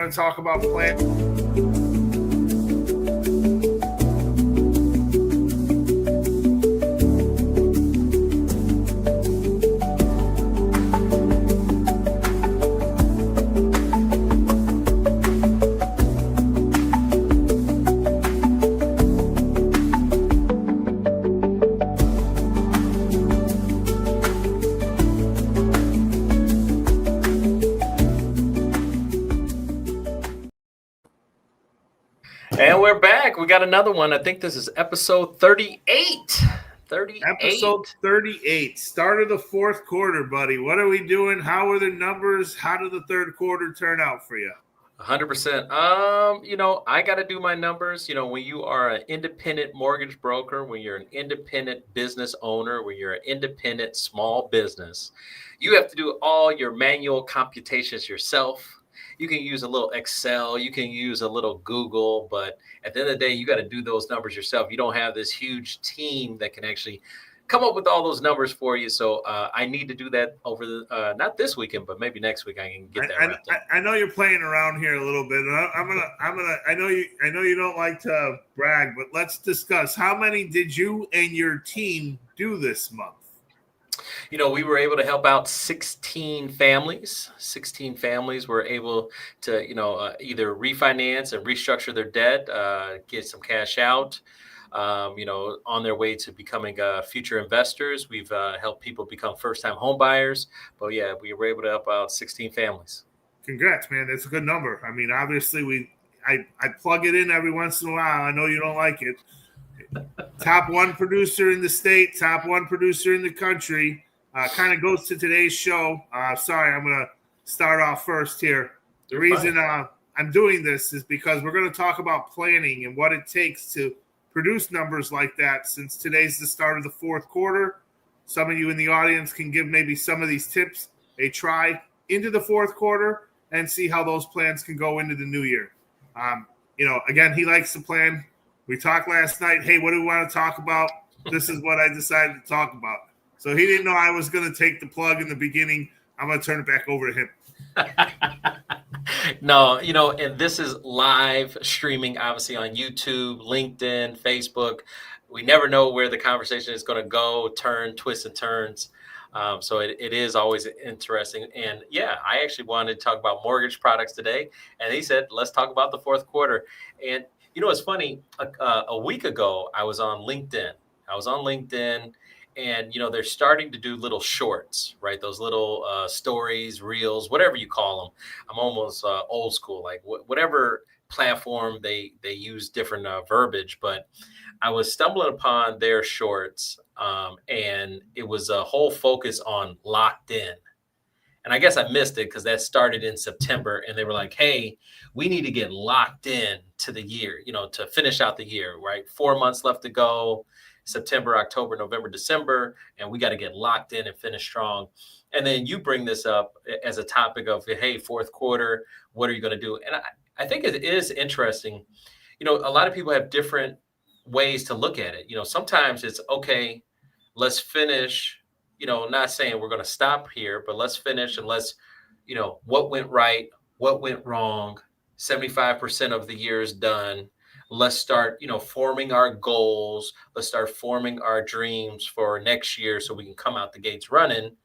going to talk about plant. And we're back. We got another one. I think this is episode 38. 38. Episode 38. Start of the fourth quarter, buddy. What are we doing? How are the numbers? How did the third quarter turn out for you? 100%. I got to do my numbers. When you are an independent mortgage broker, when you're an independent business owner, when you're an independent small business, you have to do all your manual computations yourself. You can use a little Excel, you can use a little Google, but at the end of the day, you got to do those numbers yourself. You don't have this huge team that can actually come up with all those numbers for you. So I need to do that over the not this weekend, but maybe next week I can get that wrapped up. I know you're playing around here a little bit. I know you don't like to brag, but let's discuss. How many did you and your team do this month? We were able to help out 16 families. 16 families were able to, either refinance and restructure their debt, get some cash out, on their way to becoming future investors. We've helped people become first-time home buyers. But yeah, we were able to help out 16 families. Congrats, man. That's a good number. I mean, obviously I plug it in every once in a while. I know you don't like it. Top one producer in the state, top one producer in the country. Kind of goes to today's show. Sorry, I'm going to start off first here. The reason I'm doing this is because we're going to talk about planning and what it takes to produce numbers like that. Since today's the start of the fourth quarter, some of you in the audience can give maybe some of these tips a try into the fourth quarter and see how those plans can go into the new year. Again, he likes to plan. We talked last night. Hey, what do we want to talk about? This is what I decided to talk about. So he didn't know I was going to take the plug in the beginning. I'm going to turn it back over to him. No, and this is live streaming, obviously, on YouTube, LinkedIn, Facebook. We never know where the conversation is going to go, twists and turns. So it is always interesting. And yeah, I actually wanted to talk about mortgage products today. And he said, let's talk about the fourth quarter. And it's funny. A week ago, I was on LinkedIn. And, they're starting to do little shorts, right? Those little stories, reels, whatever you call them. I'm almost old school, like whatever platform they use different verbiage. But I was stumbling upon their shorts and it was a whole focus on locked in. And I guess I missed it because that started in September and they were like, hey, we need to get locked in to the year, to finish out the year, right? 4 months left to go. September, October, November, December, and we got to get locked in and finish strong. And then you bring this up as a topic of, hey, fourth quarter, what are you going to do? And I think it is interesting. A lot of people have different ways to look at it. Sometimes it's, okay, let's finish, not saying we're going to stop here, but let's finish and let's, what went right, what went wrong, 75% of the year is done. Let's start, forming our goals. Let's start forming our dreams for next year so we can come out the gates running.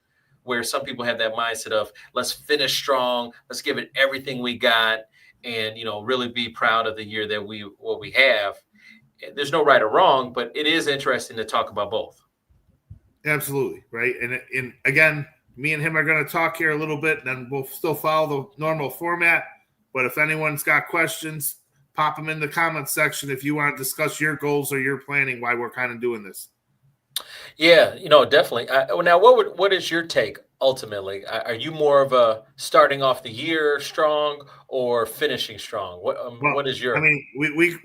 Where some people have that mindset of, let's finish strong. Let's give it everything we got and, really be proud of the year that what we have. There's no right or wrong, but it is interesting to talk about both. Absolutely. Right. And again, me and him are going to talk here a little bit, and then we'll still follow the normal format. But if anyone's got questions, pop them in the comments section if you want to discuss your goals or your planning, why we're kind of doing this. Yeah, definitely. Now, what is your take ultimately? Are you more of a starting off the year strong or finishing strong? What is your? I mean,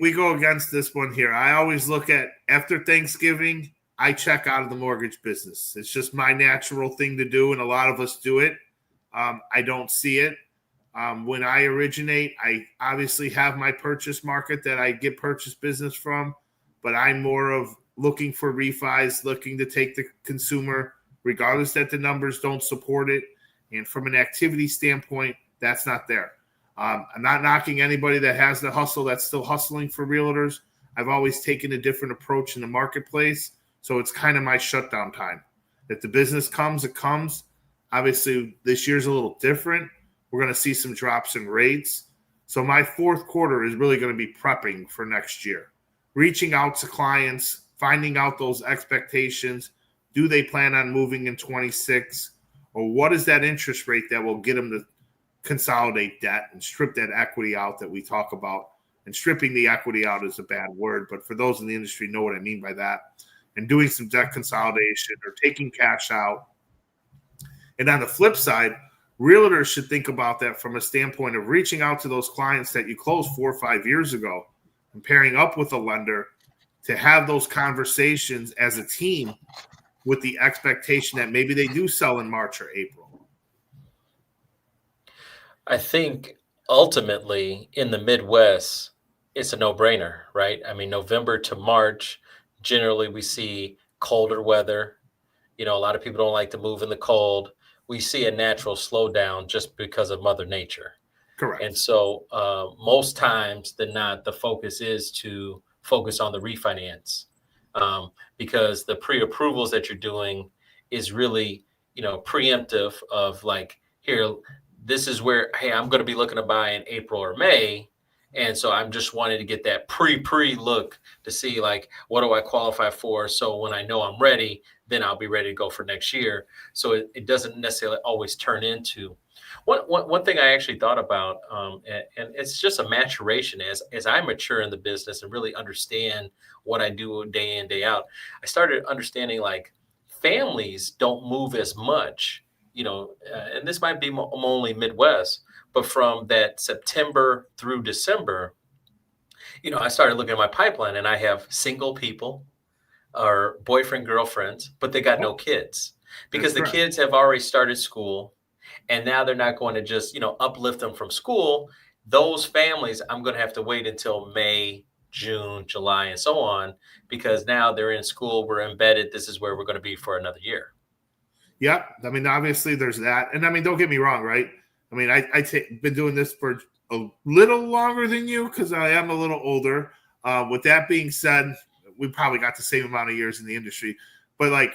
we go against this one here. I always look at after Thanksgiving, I check out of the mortgage business. It's just my natural thing to do, and a lot of us do it. I don't see it. When I originate, I obviously have my purchase market that I get purchase business from, but I'm more of looking for refis, looking to take the consumer, regardless that the numbers don't support it. And from an activity standpoint, that's not there. I'm not knocking anybody that has the hustle that's still hustling for realtors. I've always taken a different approach in the marketplace. So it's kind of my shutdown time. If the business comes, it comes. Obviously, this year's a little different. We're going to see some drops in rates. So my fourth quarter is really going to be prepping for next year, reaching out to clients, finding out those expectations. Do they plan on moving in 26? Or what is that interest rate that will get them to consolidate debt and strip that equity out that we talk about? And stripping the equity out is a bad word, but for those in the industry know what I mean by that. And doing some debt consolidation or taking cash out. And on the flip side, realtors should think about that from a standpoint of reaching out to those clients that you closed 4 or 5 years ago and pairing up with a lender to have those conversations as a team with the expectation that maybe they do sell in March or April. I think ultimately in the Midwest, it's a no-brainer, right? I mean, November to March, generally we see colder weather. You know, a lot of people don't like to move in the cold. We see a natural slowdown just because of Mother Nature. Correct. And so most times than not, the focus is to focus on the refinance because the pre-approvals that you're doing is really, you know, preemptive of like, here, this is where, hey, I'm going to be looking to buy in April or May. And so I'm just wanting to get that pre look to see like, what do I qualify for? So when I know I'm ready, then I'll be ready to go for next year. So it doesn't necessarily always turn into one thing I actually thought about, and it's just a maturation as I mature in the business and really understand what I do day in, day out. I started understanding like families don't move as much, you know, and this might be only Midwest, but from that September through December, you know, I started looking at my pipeline and I have single people or boyfriend, girlfriends, but they got no kids because the kids have already started school. And now they're not going to just, you know, uplift them from school. Those families, I'm going to have to wait until May, June, July, and so on, because now they're in school. We're embedded. This is where we're going to be for another year. Yep. I mean, obviously there's that. And I mean, don't get me wrong, right? I mean, I've been doing this for a little longer than you because I am a little older. With that being said, we probably got the same amount of years in the industry. But like,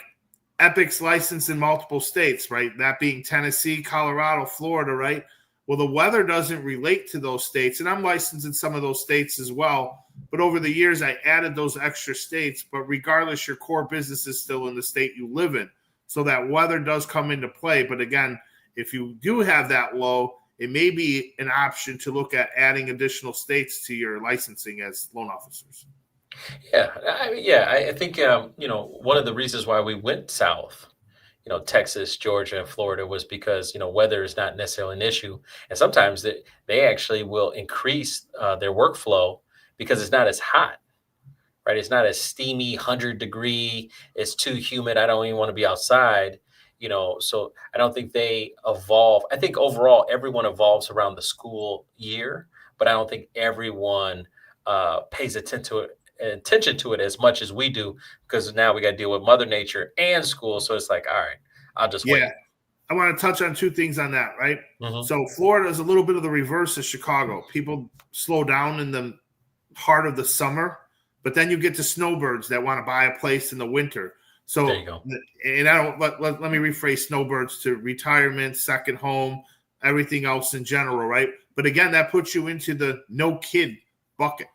Epic's licensed in multiple states, right? That being Tennessee, Colorado, Florida, right? Well, the weather doesn't relate to those states. And I'm licensed in some of those states as well. But over the years, I added those extra states. But regardless, your core business is still in the state you live in. So that weather does come into play. But again, if you do have that low, it may be an option to look at adding additional states to your licensing as loan officers. I think, you know, one of the reasons why we went south, you know, Texas, Georgia, and Florida was because, you know, weather is not necessarily an issue. And sometimes they actually will increase their workflow because it's not as hot, right? It's not as steamy, 100-degree. It's too humid. I don't even want to be outside, you know, so I don't think they evolve. I think overall, everyone evolves around the school year, but I don't think everyone pays attention to it as much as we do, because now we got to deal with Mother Nature and school. So it's like, all right, I'll just wait. I want to touch on two things on that, right? Mm-hmm. So Florida is a little bit of the reverse of Chicago. People slow down in the heart of the summer, but then you get to snowbirds that want to buy a place in the winter. So there you go. And I don't let me rephrase snowbirds to retirement, second home, everything else in general, right? But again, that puts you into the no kid bucket.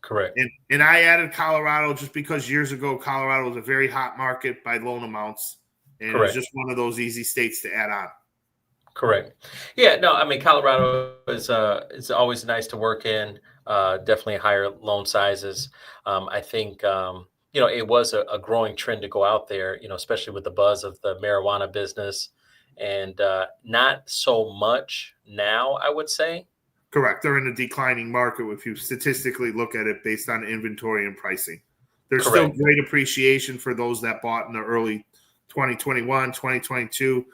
Correct. And I added Colorado just because years ago, Colorado was a very hot market by loan amounts. And Correct. It was just one of those easy states to add on. Correct. Yeah, no, I mean, Colorado is it's always nice to work in, definitely higher loan sizes. I think, you know, it was a growing trend to go out there, you know, especially with the buzz of the marijuana business, and not so much now, I would say. Correct. They're in a declining market if you statistically look at it based on inventory and pricing. There's Correct. Still great appreciation for those that bought in the early 2021, 2022.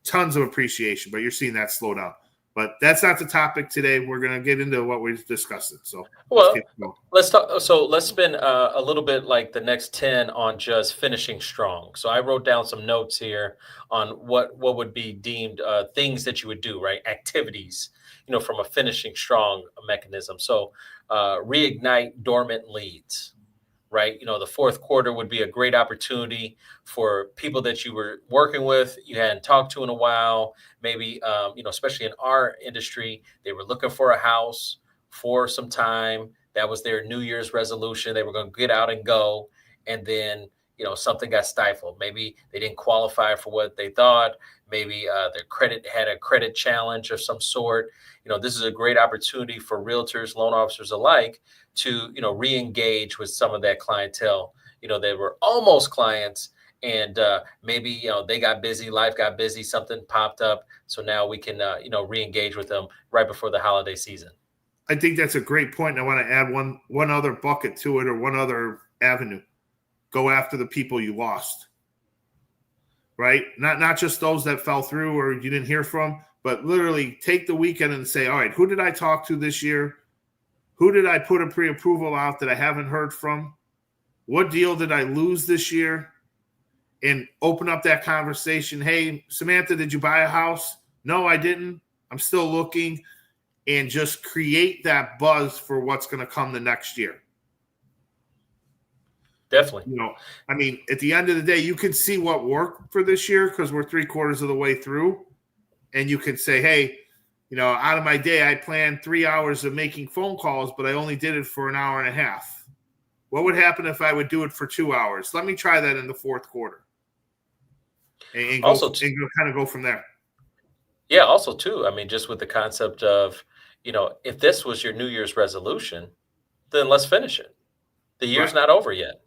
Tons of appreciation, but you're seeing that slow down. But that's not the topic today. We're going to get into what we're discussing. So Well, keep going. let's talk. So let's spend a little bit like the next 10 on just finishing strong. So I wrote down some notes here on what would be deemed things that you would do, right? Activities, from a finishing strong mechanism. So reignite dormant leads, right? The fourth quarter would be a great opportunity for people that you were working with, you hadn't talked to in a while. Maybe, especially in our industry, they were looking for a house for some time. That was their New Year's resolution. They were going to get out and go. And then, something got stifled. Maybe they didn't qualify for what they thought. Maybe their credit had a credit challenge of some sort. This is a great opportunity for realtors, loan officers alike to, re-engage with some of that clientele. They were almost clients, and maybe, they got busy, life got busy, something popped up. So now we can, re-engage with them right before the holiday season. I think that's a great point. I want to add one other bucket to it, or one other avenue. Go after the people you lost, right? Not just those that fell through or you didn't hear from, but literally take the weekend and say, all right, who did I talk to this year? Who did I put a pre-approval out that I haven't heard from? What deal did I lose this year? And open up that conversation. Hey, Samantha, did you buy a house? No, I didn't. I'm still looking. And just create that buzz for what's going to come the next year. Definitely. At the end of the day, you can see what worked for this year because we're 3/4 of the way through. And you can say, hey, out of my day, I planned 3 hours of making phone calls, but I only did it for an hour and a half. What would happen if I would do it for 2 hours? Let me try that in the fourth quarter. And kind of go from there. Yeah. Also, too, just with the concept of, if this was your New Year's resolution, then let's finish it. The year's not over yet.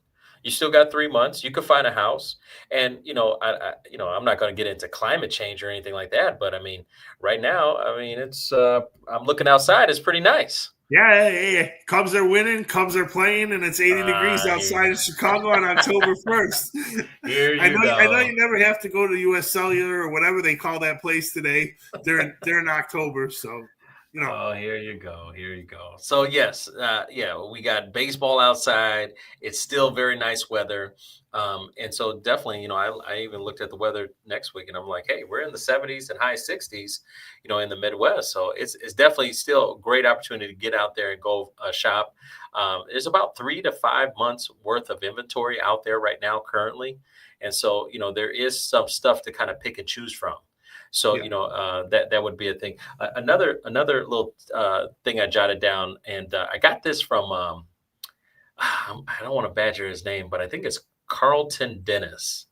You still got 3 months. You could find a house, and I'm not going to get into climate change or anything like that. But right now, it's I'm looking outside. It's pretty nice. Yeah. Cubs are winning. Cubs are playing, and it's 80 degrees outside of Chicago on October 1st. I know you never have to go to U.S. Cellular or whatever they call that place today. They're in October, so. Oh, here you go. So yes, we got baseball outside. It's still very nice weather. And so definitely, I even looked at the weather next week and I'm like, hey, we're in the 70s and high 60s, in the Midwest. So it's definitely still a great opportunity to get out there and go shop. There's about 3 to 5 months worth of inventory out there right now currently. And so, there is some stuff to kind of pick and choose from. So, that would be a thing. Another little thing I jotted down, and I got this from, I don't want to badger his name, but I think it's Carlton Dennis.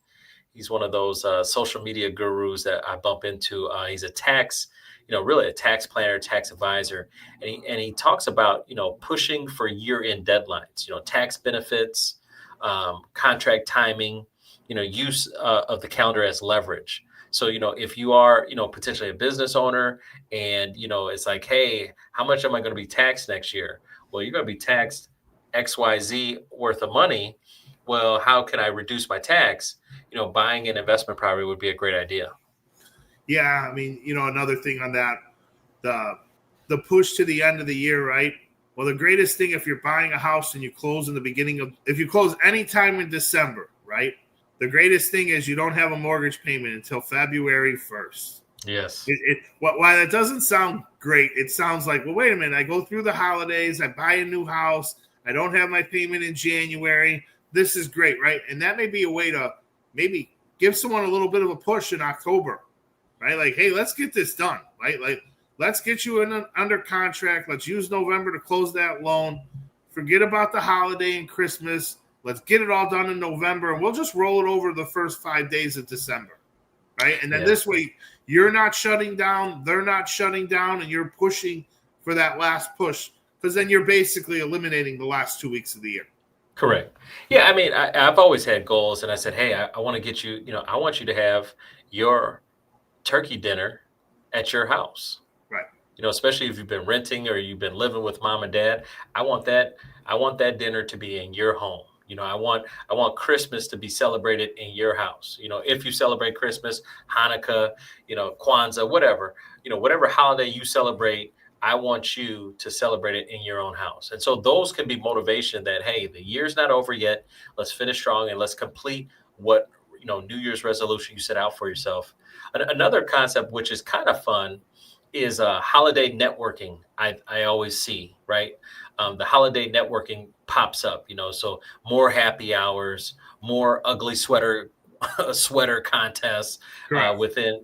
He's one of those social media gurus that I bump into. He's a tax, really a tax planner, tax advisor. And he talks about, pushing for year-end deadlines, tax benefits, contract timing, use of the calendar as leverage. So, if you are, potentially a business owner and, it's like, hey, how much am I going to be taxed next year? Well, you're going to be taxed XYZ worth of money. Well, how can I reduce my tax? Buying an investment property would be a great idea. Yeah. Another thing on that, the push to the end of the year, right? Well, the greatest thing, if you're buying a house and you close in the beginning of, if you close anytime in December, right? The greatest thing is you don't have a mortgage payment until February 1st. Yes. While that doesn't sound great, it sounds like, well, wait a minute. I go through the holidays. I buy a new house. I don't have my payment in January. This is great, right? And that may be a way to maybe give someone a little bit of a push in October, right? Like, hey, let's get this done, right? Like, let's get you under contract. Let's use November to close that loan. Forget about the holiday and Christmas. Let's get it all done in November, and we'll just roll it over the first 5 days of December, right? And then this way, you're not shutting down, they're not shutting down, and you're pushing for that last push, because then you're basically eliminating the last 2 weeks of the year. Correct. Yeah, I've always had goals, and I said, hey, I want to get you, I want you to have your turkey dinner at your house. Right. Especially if you've been renting or you've been living with mom and dad. I want that dinner to be in your home. I want Christmas to be celebrated in your house. If you celebrate Christmas, Hanukkah, Kwanzaa, whatever holiday you celebrate, I want you to celebrate it in your own house. And so those can be motivation that, hey, the year's not over yet. Let's finish strong and let's complete what, New Year's resolution you set out for yourself. Another concept, which is kind of fun, is holiday networking. I always see, right? The holiday networking pops up, so more happy hours, more ugly sweater contests within,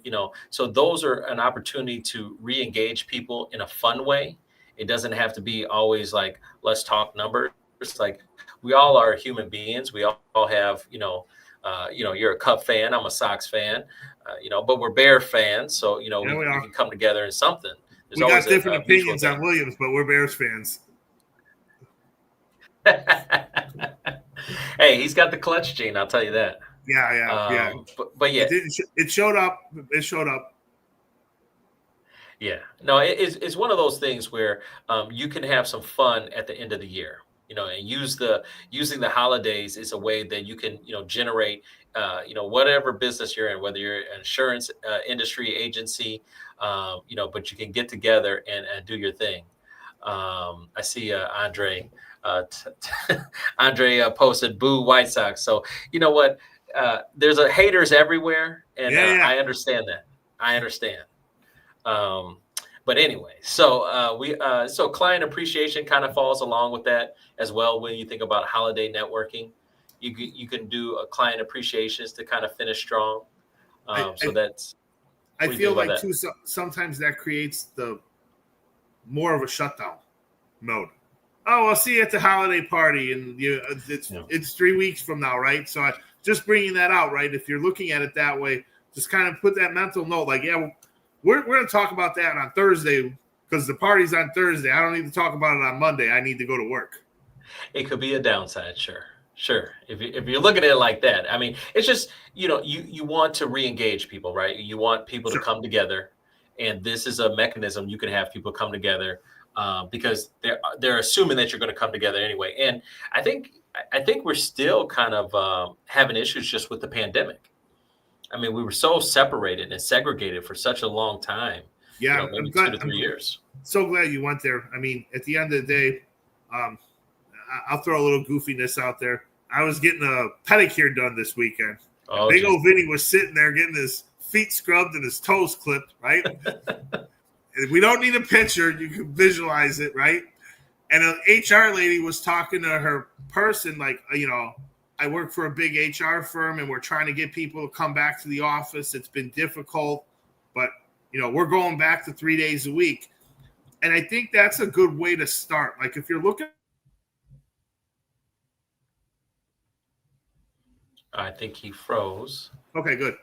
so those are an opportunity to re-engage people in a fun way. It doesn't have to be always like, let's talk numbers. Like, we all are human beings. We all have, you're a Cup fan. I'm a Sox fan, but we're Bear fans. So, we can come together in something. We got different opinions on Williams, but we're Bears fans. Hey, he's got the clutch gene. I'll tell you that. Yeah. But yeah, it showed up. It showed up. Yeah, no, it's one of those things where you can have some fun at the end of the year, and using the holidays is a way that you can, generate, whatever business you're in, whether you're an insurance industry agency, but you can get together and do your thing. I see Andre. Andre posted "Boo White Sox." So you know what? There's haters everywhere, and I understand that. I understand. But anyway, so client appreciation kind of falls along with that as well. When you think about holiday networking, you can do a client appreciations to kind of finish strong. I feel like too, sometimes that creates the more of a shutdown mode. Oh, I'll see you at the holiday party, and it's 3 weeks from now, right? So just bringing that out, right? If you're looking at it that way, just kind of put that mental note, like, we're going to talk about that on Thursday because the party's on Thursday. I don't need to talk about it on Monday. I need to go to work. It could be a downside, sure. If you're looking at it like that, I mean, it's just, you want to re-engage people, right? You want people to come together, and this is a mechanism you can have people come together because they're assuming that you're going to come together anyway. And I think we're still kind of having issues just with the pandemic. I mean, we were so separated and segregated for such a long time. Yeah, maybe 2 to 3 years. So glad you went there. I mean, at the end of the day, I'll throw a little goofiness out there. I was getting a pedicure done this weekend. Big old Vinny was sitting there getting his feet scrubbed and his toes clipped, right? We don't need a picture. You can visualize it, right? And an HR lady was talking to her person like, I work for a big HR firm, and we're trying to get people to come back to the office. It's been difficult, but, we're going back to 3 days a week. And I think that's a good way to start. Like, if you're looking. I think he froze. Okay, good.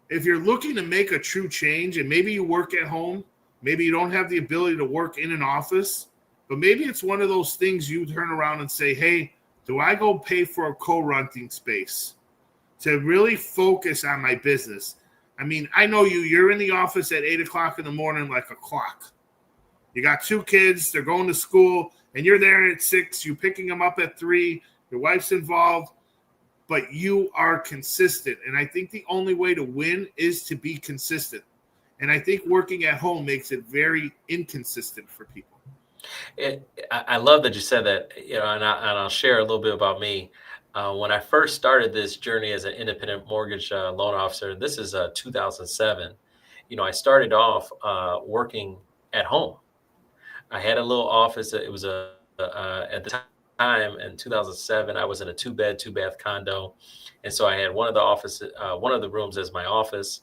If you're looking to make a true change, and maybe you work at home, maybe you don't have the ability to work in an office, but maybe it's one of those things you turn around and say, hey, do I go pay for a co-renting space to really focus on my business? I mean, I know you're in the office at 8 o'clock in the morning like a clock. You got 2 kids, they're going to school, and you're there at 6, you're picking them up at 3, your wife's involved, but you are consistent. And I think the only way to win is to be consistent. And I think working at home makes it very inconsistent for people. I love that you said that, and I'll share a little bit about me. When I first started this journey as an independent mortgage loan officer, this is 2007. I started off working at home. I had a little office. It was at the time in 2007, I was in a 2-bed, 2-bath condo, and so I had one of the rooms as my office,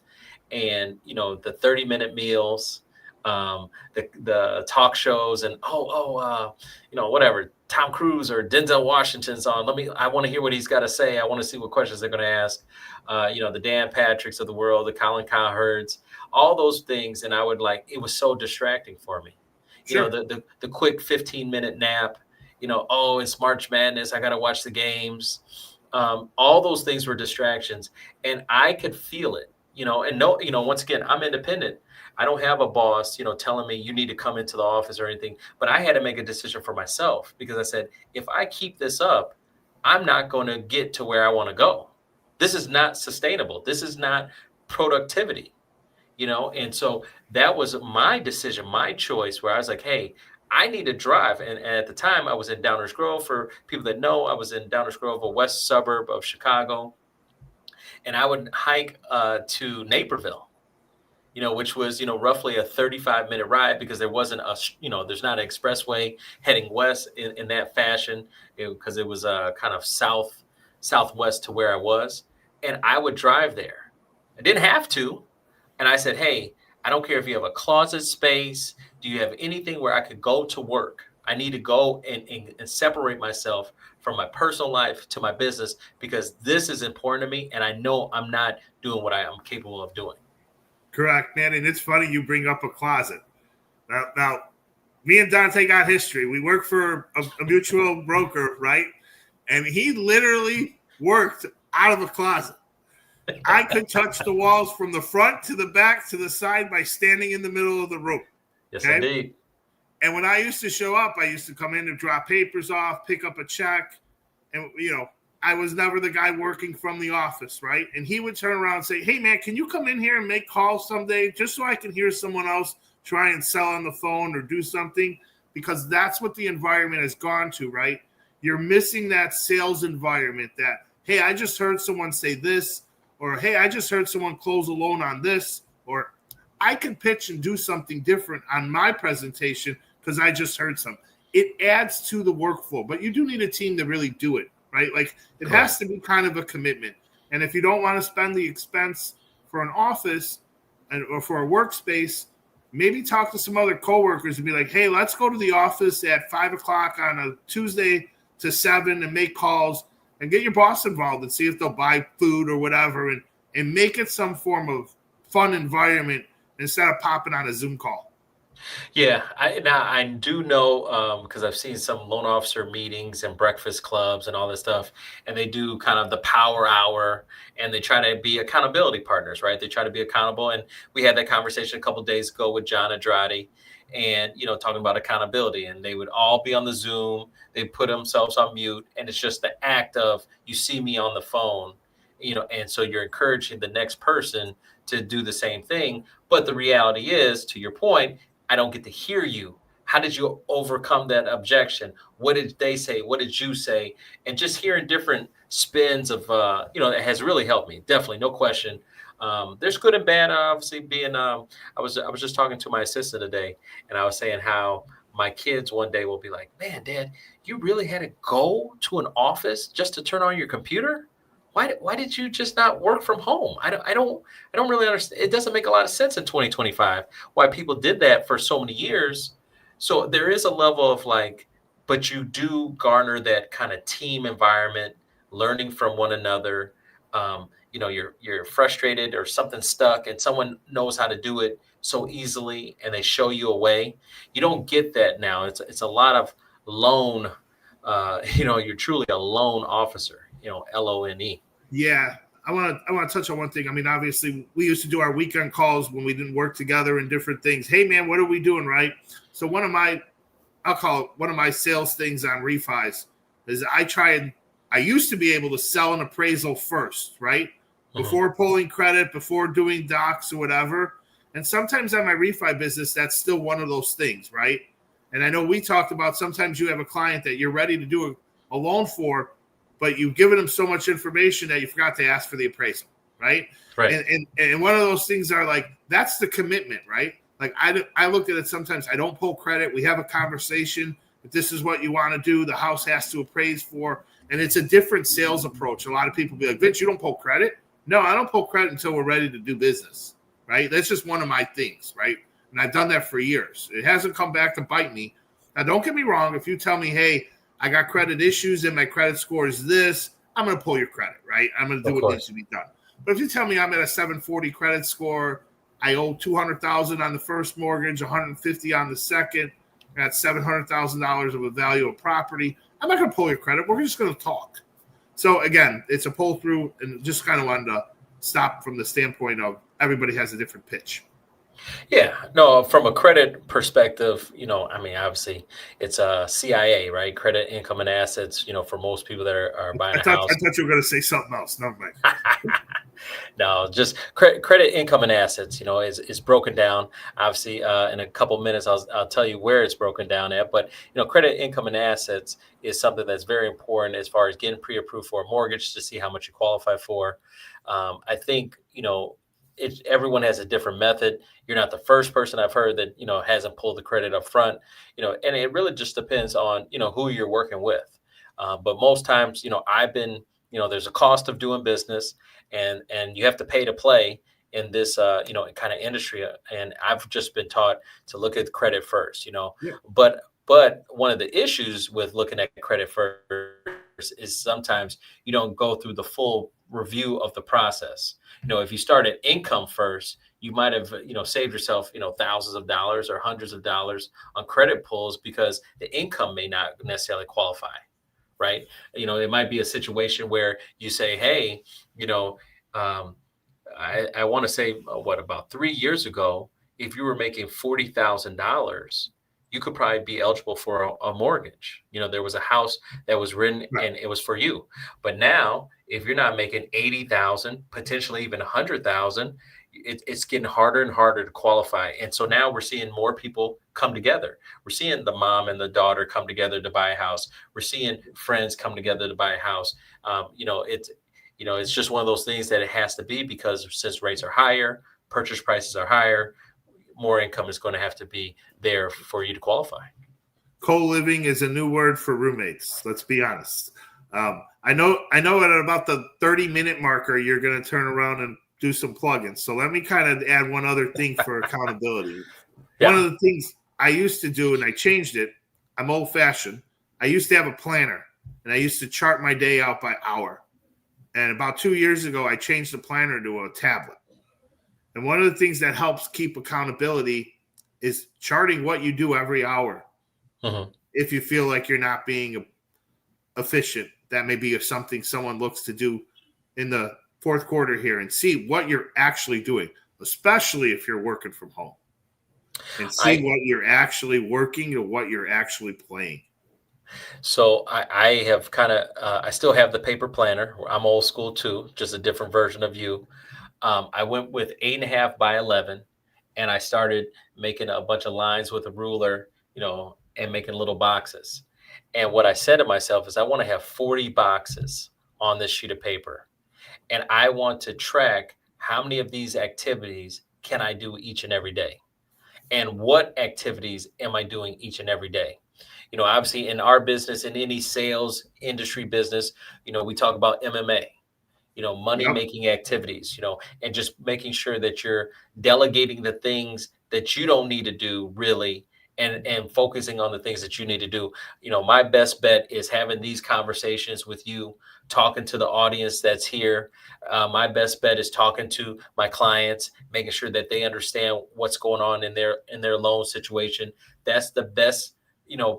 and the 30-minute meals. The talk shows and whatever, Tom Cruise or Denzel Washington's on. I want to hear what he's got to say. I want to see what questions they're going to ask. The Dan Patricks of the world, the Colin Cowherds, all those things. And it was so distracting for me. Sure. The quick 15-minute nap, it's March Madness. I got to watch the games. All those things were distractions, and I could feel it, once again, I'm independent. I don't have a boss, telling me you need to come into the office or anything, but I had to make a decision for myself because I said, if I keep this up, I'm not going to get to where I want to go. This is not sustainable. This is not productivity, And so that was my decision, my choice, where I was like, hey, I need to drive. And at the time I was in Downers Grove. For people that know, I was in Downers Grove, a west suburb of Chicago. And I would hike to Naperville, which was, roughly a 35-minute ride, because there wasn't there's not an expressway heading west in that fashion, because it was kind of southwest to where I was. And I would drive there. I didn't have to. And I said, hey, I don't care if you have a closet space. Do you have anything where I could go to work? I need to go and separate myself from my personal life to my business, because this is important to me. And I know I'm not doing what I am capable of doing. Correct, man. And it's funny you bring up a closet. Now me and Dante got history. We work for a mutual broker, right? And he literally worked out of a closet. I could touch the walls from the front to the back to the side by standing in the middle of the room. Yes, okay? Indeed. And when I used to show up, I used to come in and drop papers off, pick up a check. And, I was never the guy working from the office, right? And he would turn around and say, hey, man, can you come in here and make calls someday just so I can hear someone else try and sell on the phone or do something? Because that's what the environment has gone to, right? You're missing that sales environment that, hey, I just heard someone say this, or, hey, I just heard someone close a loan on this, or I can pitch and do something different on my presentation because I just heard some. It adds to the workflow, but you do need a team to really do it, right? Like it has to be kind of a commitment. And if you don't want to spend the expense for an office or for a workspace, maybe talk to some other coworkers and be like, hey, let's go to the office at 5 o'clock on a Tuesday to 7 and make calls. And get your boss involved and see if they'll buy food or whatever, and make it some form of fun environment instead of popping on a Zoom call. Yeah, I do know, because I've seen some loan officer meetings and breakfast clubs and all this stuff, and they do kind of the power hour, and they try to be accountability partners, right? They try to be accountable. And we had that conversation a couple of days ago with John Andrade, and, talking about accountability, and they would all be on the Zoom. They put themselves on mute, and it's just the act of, you see me on the phone, and so you're encouraging the next person to do the same thing. But the reality is, to your point, I don't get to hear you. How did you overcome that objection? What did they say? What did you say? And just hearing different spins of, it has really helped me. Definitely, no question. There's good and bad, obviously, being, I was just talking to my assistant today, and I was saying how my kids one day will be like, man, Dad, you really had to go to an office just to turn on your computer? Why did you just not work from home? I don't really understand. It doesn't make a lot of sense in 2025 why people did that for so many years. So there is a level of like, but you do garner that kind of team environment, learning from one another. You're frustrated or something stuck, and someone knows how to do it so easily, and they show you a way. You don't get that now. It's a lot of lone. You're truly a lone officer. LONE. Yeah, I want to touch on one thing. I mean, obviously, we used to do our weekend calls when we didn't work together and different things. Hey, man, what are we doing, right? So I'll call it one of my sales things on refis is I used to be able to sell an appraisal first, right? Before pulling credit, before doing docs or whatever. And sometimes on my refi business, that's still one of those things, right? And I know we talked about sometimes you have a client that you're ready to do a loan for, but you've given them so much information that you forgot to ask for the appraisal, right? Right. And one of those things are like, that's the commitment, right? Like I look at it sometimes, I don't pull credit. We have a conversation. If this is what you want to do, the house has to appraise for. And it's a different sales approach. A lot of people be like, Vince, you don't pull credit? No, I don't pull credit until we're ready to do business, right? That's just one of my things, right? And I've done that for years. It hasn't come back to bite me. Now, don't get me wrong. If you tell me, hey, I got credit issues and my credit score is this, I'm going to pull your credit, right? I'm going to do what needs to be done. But if you tell me I'm at a 740 credit score, I owe $200,000 on the first mortgage, $150,000 on the second, I got $700,000 of a value of property, I'm not going to pull your credit. We're just going to talk. So again, it's a pull through, and just kind of wanted to stop from the standpoint of everybody has a different pitch. Yeah, no, from a credit perspective, I mean, obviously it's a CIA, right? Credit, income, and assets, for most people that are buying I a thought I house. thought you were going to say something else. Never mind. No, just credit, income, and assets. Is broken down. Obviously, in a couple minutes, I'll tell you where it's broken down at. But credit, income, and assets is something that's very important as far as getting pre-approved for a mortgage to see how much you qualify for. I think everyone has a different method. You're not the first person I've heard that hasn't pulled the credit up front. And it really just depends on who you're working with. But most times, I've been there's a cost of doing business, and you have to pay to play in this kind of industry. And I've just been taught to look at credit first. Yeah. But one of the issues with looking at credit first is sometimes you don't go through the full review of the process. If you start at income first, you might have saved yourself thousands of dollars or hundreds of dollars on credit pulls because the income may not necessarily qualify, right? It might be a situation where you say, hey, um, I want to say about 3 years ago, if you were making $40,000, you could probably be eligible for a mortgage. There was a house that was written Right. and it was for you. But now, if you're not making 80,000, potentially even 100,000, it's getting harder and harder to qualify. And so now we're seeing more people come together. We're seeing the mom and the daughter come together to buy a house. We're seeing friends come together to buy a house. It's just one of those things that it has to be, because since rates are higher, purchase prices are higher, more income is going to have to be there for you to qualify. Co-living is a new word for roommates. Let's be honest. I know at about the 30-minute marker, you're going to turn around and do some plugins. So let me kind of add one other thing for accountability. Yeah. One of the things I used to do, and I changed it, I'm old-fashioned. I used to have a planner, and I used to chart my day out by hour. And about 2 years ago, I changed the planner to a tablet. And one of the things that helps keep accountability is charting what you do every hour. Mm-hmm. If you feel like you're not being efficient, that may be something someone looks to do in the fourth quarter here, and see what you're actually doing, especially if you're working from home, and see what you're actually working or what you're actually playing. So I have kind of, I still have the paper planner. I'm old school too, just a different version of you. I went with 8.5 by 11, and I started making a bunch of lines with a ruler, and making little boxes. And what I said to myself is, I want to have 40 boxes on this sheet of paper. And I want to track how many of these activities can I do each and every day? And what activities am I doing each and every day? Obviously in our business, in any sales industry business, we talk about MMA, money making activities, and just making sure that you're delegating the things that you don't need to do really, and focusing on the things that you need to do. My best bet is having these conversations with you, talking to the audience that's here. My best bet is talking to my clients, making sure that they understand what's going on in their loan situation. That's the best,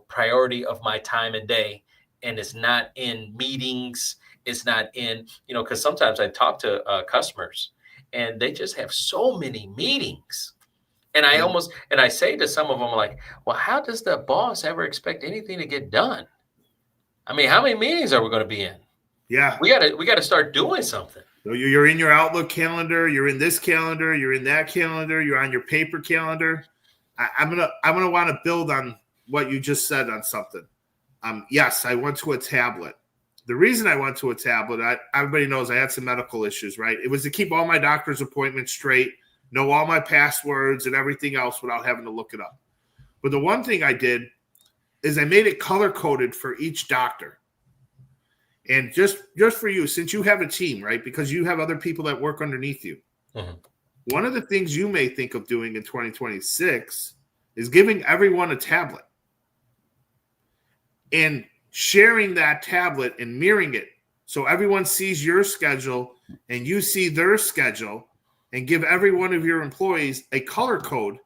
priority of my time and day. And it's not in meetings. It's not in, because sometimes I talk to customers and they just have so many meetings. And I say to some of them, like, well, how does the boss ever expect anything to get done? I mean, how many meetings are we going to be in? Yeah. We got to start doing something. So you're in your Outlook calendar, you're in this calendar, you're in that calendar, you're on your paper calendar. I'm gonna want to build on what you just said on something. Yes, I went to a tablet. The reason I went to a tablet, everybody knows I had some medical issues, right? It was to keep all my doctor's appointments straight, know all my passwords and everything else without having to look it up. But the one thing I did is I made it color-coded for each doctor. And just for you, since you have a team, right? Because you have other people that work underneath you. Mm-hmm. One of the things you may think of doing in 2026 is giving everyone a tablet and sharing that tablet and mirroring it so everyone sees your schedule and you see their schedule, and give every one of your employees a color code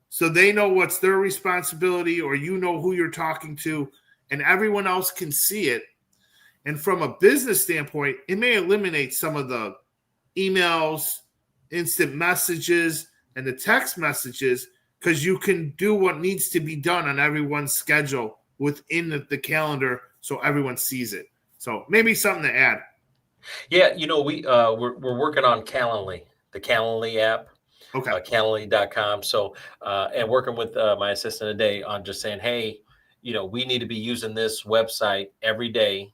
so they know what's their responsibility, or who you're talking to, and everyone else can see it. And from a business standpoint, it may eliminate some of the emails, instant messages, and the text messages, because you can do what needs to be done on everyone's schedule within the calendar so everyone sees it. So maybe something to add. Yeah, we're working on Calendly, the Calendly app, Okay. Calendly.com. So and working with my assistant today on just saying, hey, we need to be using this website every day,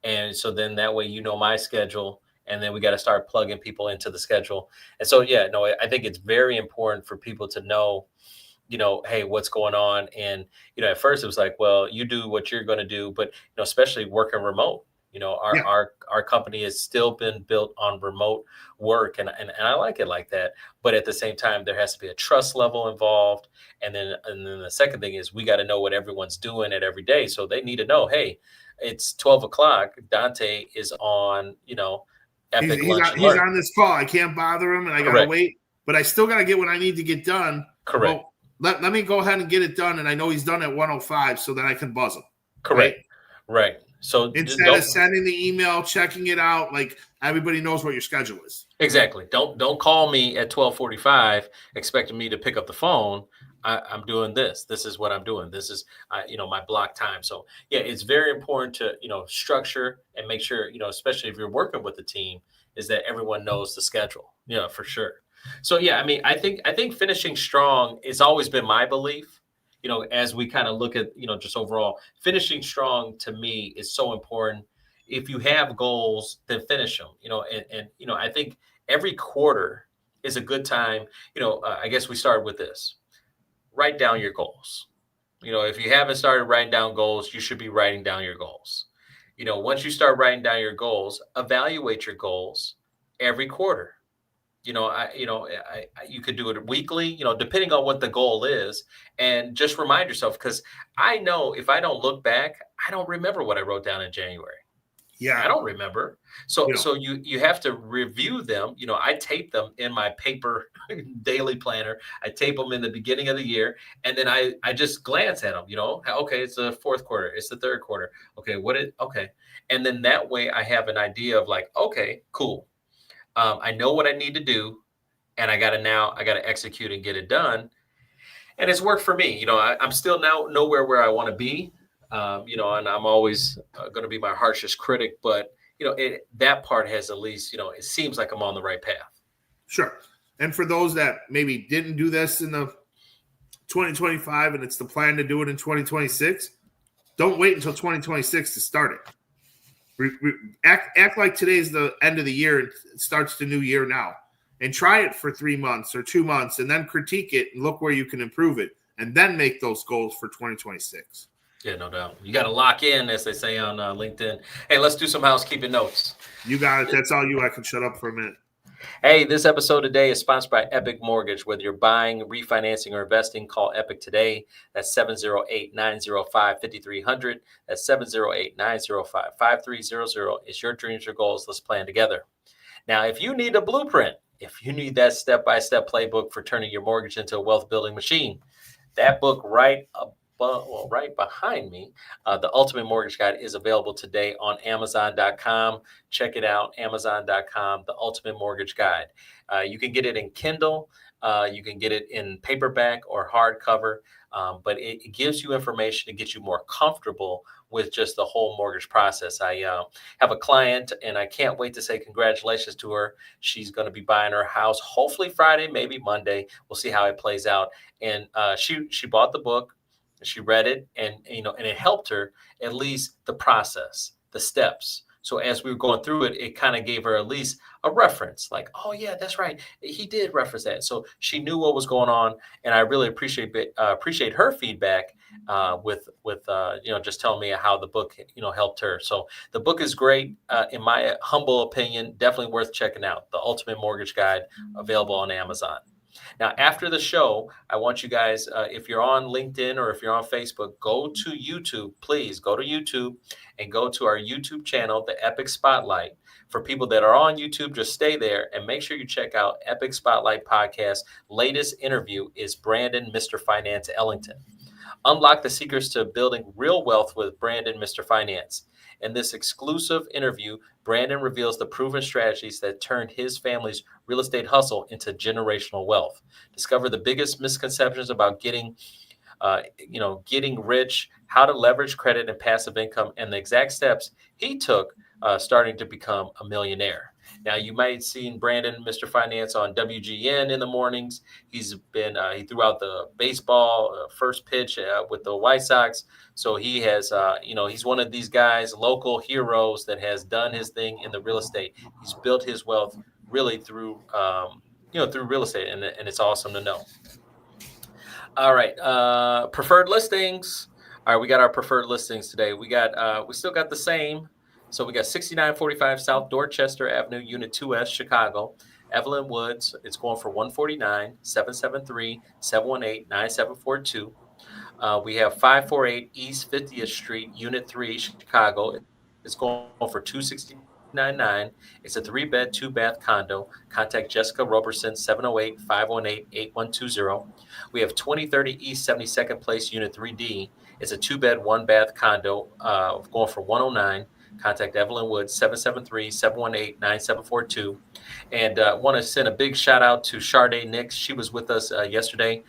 and so then that way my schedule, and then we got to start plugging people into the schedule. And so I think it's very important for people to know, hey, what's going on. And at first it was like, well, you do what you're going to do, but especially working remote. Our company has still been built on remote work, and I like it like that. But at the same time, there has to be a trust level involved. And then the second thing is we got to know what everyone's doing at every day. So they need to know, hey, it's 12 o'clock. Dante is on, Epic he's on this call. I can't bother him, and I got to wait. But I still got to get what I need to get done. Correct. Well, let me go ahead and get it done, and I know he's done at 1:05, so then I can buzz him. Correct. Right. So instead of sending the email, checking it out, like everybody knows what your schedule is. Exactly. Don't call me at 12:45 expecting me to pick up the phone. I'm doing this. This is what I'm doing. This is my block time. So yeah, it's very important to structure and make sure especially if you're working with the team, is that everyone knows the schedule. Yeah, for sure. So yeah, I mean, I think finishing strong has always been my belief. As we kind of look at, just overall, finishing strong to me is so important. If you have goals, then finish them, and I think every quarter is a good time. I guess we started with this. Write down your goals. If you haven't started writing down goals, you should be writing down your goals. Once you start writing down your goals, evaluate your goals every quarter. You could do it weekly, depending on what the goal is, and just remind yourself, because I know if I don't look back, I don't remember what I wrote down in January. Yeah, I don't remember. So you have to review them. I tape them in my paper daily planner. I tape them in the beginning of the year, and then I just glance at them. Okay, it's the fourth quarter, it's the third quarter. Okay, and then that way I have an idea of like, okay, cool. I know what I need to do, and I got to execute and get it done. And it's worked for me. I'm still now nowhere where I want to be, and I'm always going to be my harshest critic, but that part has at least, it seems like I'm on the right path. Sure. And for those that maybe didn't do this in the 2025 and it's the plan to do it in 2026, don't wait until 2026 to start it. Act like today's the end of the year. It starts the new year now, and try it for 3 months or 2 months, and then critique it and look where you can improve it, and then make those goals for 2026. Yeah, no doubt. You got to lock in, as they say on LinkedIn. Hey, let's do some housekeeping notes. You got it. That's all you. I can shut up for a minute. Hey, this episode today is sponsored by Epic Mortgage. Whether you're buying, refinancing, or investing, call Epic today. That's 708-905-5300. That's 708-905-5300. It's your dreams, your goals. Let's plan together. Now, if you need a blueprint, if you need that step-by-step playbook for turning your mortgage into a wealth-building machine, that book right behind me, The Ultimate Mortgage Guide, is available today on Amazon.com. Check it out, Amazon.com, The Ultimate Mortgage Guide. You can get it in Kindle. You can get it in paperback or hardcover, but it gives you information to get you more comfortable with just the whole mortgage process. I have a client, and I can't wait to say congratulations to her. She's going to be buying her house, hopefully Friday, maybe Monday. We'll see how it plays out. And she bought the book. She read it, and it helped her at least the process, the steps. So as we were going through it, it kind of gave her at least a reference, like, oh yeah, that's right, he did reference that. So she knew what was going on, and I really appreciate her feedback with just telling me how the book helped her. So the book is great, in my humble opinion, definitely worth checking out. The Ultimate Mortgage Guide, available on Amazon. Now, after the show, I want you guys, if you're on LinkedIn or if you're on Facebook, go to YouTube. Please go to YouTube and go to our YouTube channel, The Epic Spotlight. For people that are on YouTube, just stay there and make sure you check out Epic Spotlight Podcast. Latest interview is Brandon, Mr. Finance Ellington. Unlock the secrets to building real wealth with Brandon, Mr. Finance. In this exclusive interview, Brandon reveals the proven strategies that turned his family's real estate hustle into generational wealth. Discover the biggest misconceptions about getting rich, how to leverage credit and passive income, and the exact steps he took starting to become a millionaire. Now, you might have seen Brandon, Mr. Finance, on WGN in the mornings. He threw out the baseball first pitch with the White Sox. So he has, he's one of these guys, local heroes that has done his thing in the real estate. He's built his wealth really through real estate, and it's awesome to know. All right, preferred listings. All right, we got our preferred listings today. We still got the same. So we got 6945 South Dorchester Avenue, Unit 2S, Chicago. Evelyn Woods, it's going for $149, 773-718-9742. We have 548 East 50th Street, Unit 3, Chicago. It's going for $269.9. It's a 3-bed, 2-bath condo. Contact Jessica Roberson, 708-518-8120. We have 2030 East 72nd Place, Unit 3D. It's a 2-bed, 1-bath condo going for $109. Contact Evelyn Woods, 773-718-9742. And want to send a big shout out to Sharday Nix. She was with us yesterday.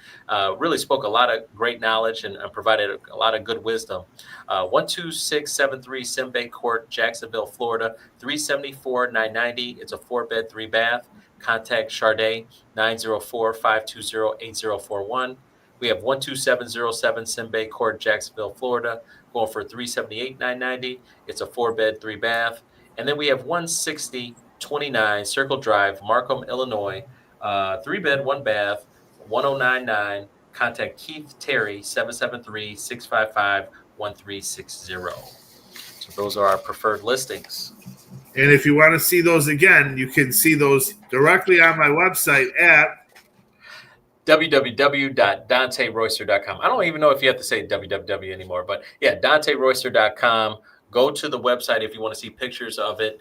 Really spoke a lot of great knowledge and provided a lot of good wisdom. 12673 Simbay Court, Jacksonville, Florida, 374-990. It's a 4-bed, 3-bath. Contact Sharday, 904-520-8041. We have 12707 Simbay Court, Jacksonville, Florida, going for $378,990. It's a 4-bed, 3-bath. And then we have 16029 Circle Drive, Markham, Illinois, 3-bed, 1-bath, 1099. Contact Keith Terry, 773-655-1360. So those are our preferred listings. And if you want to see those again, you can see those directly on my website at www.danteroyster.com. I don't even know if you have to say www anymore, but yeah, danteroyster.com. Go to the website if you want to see pictures of it.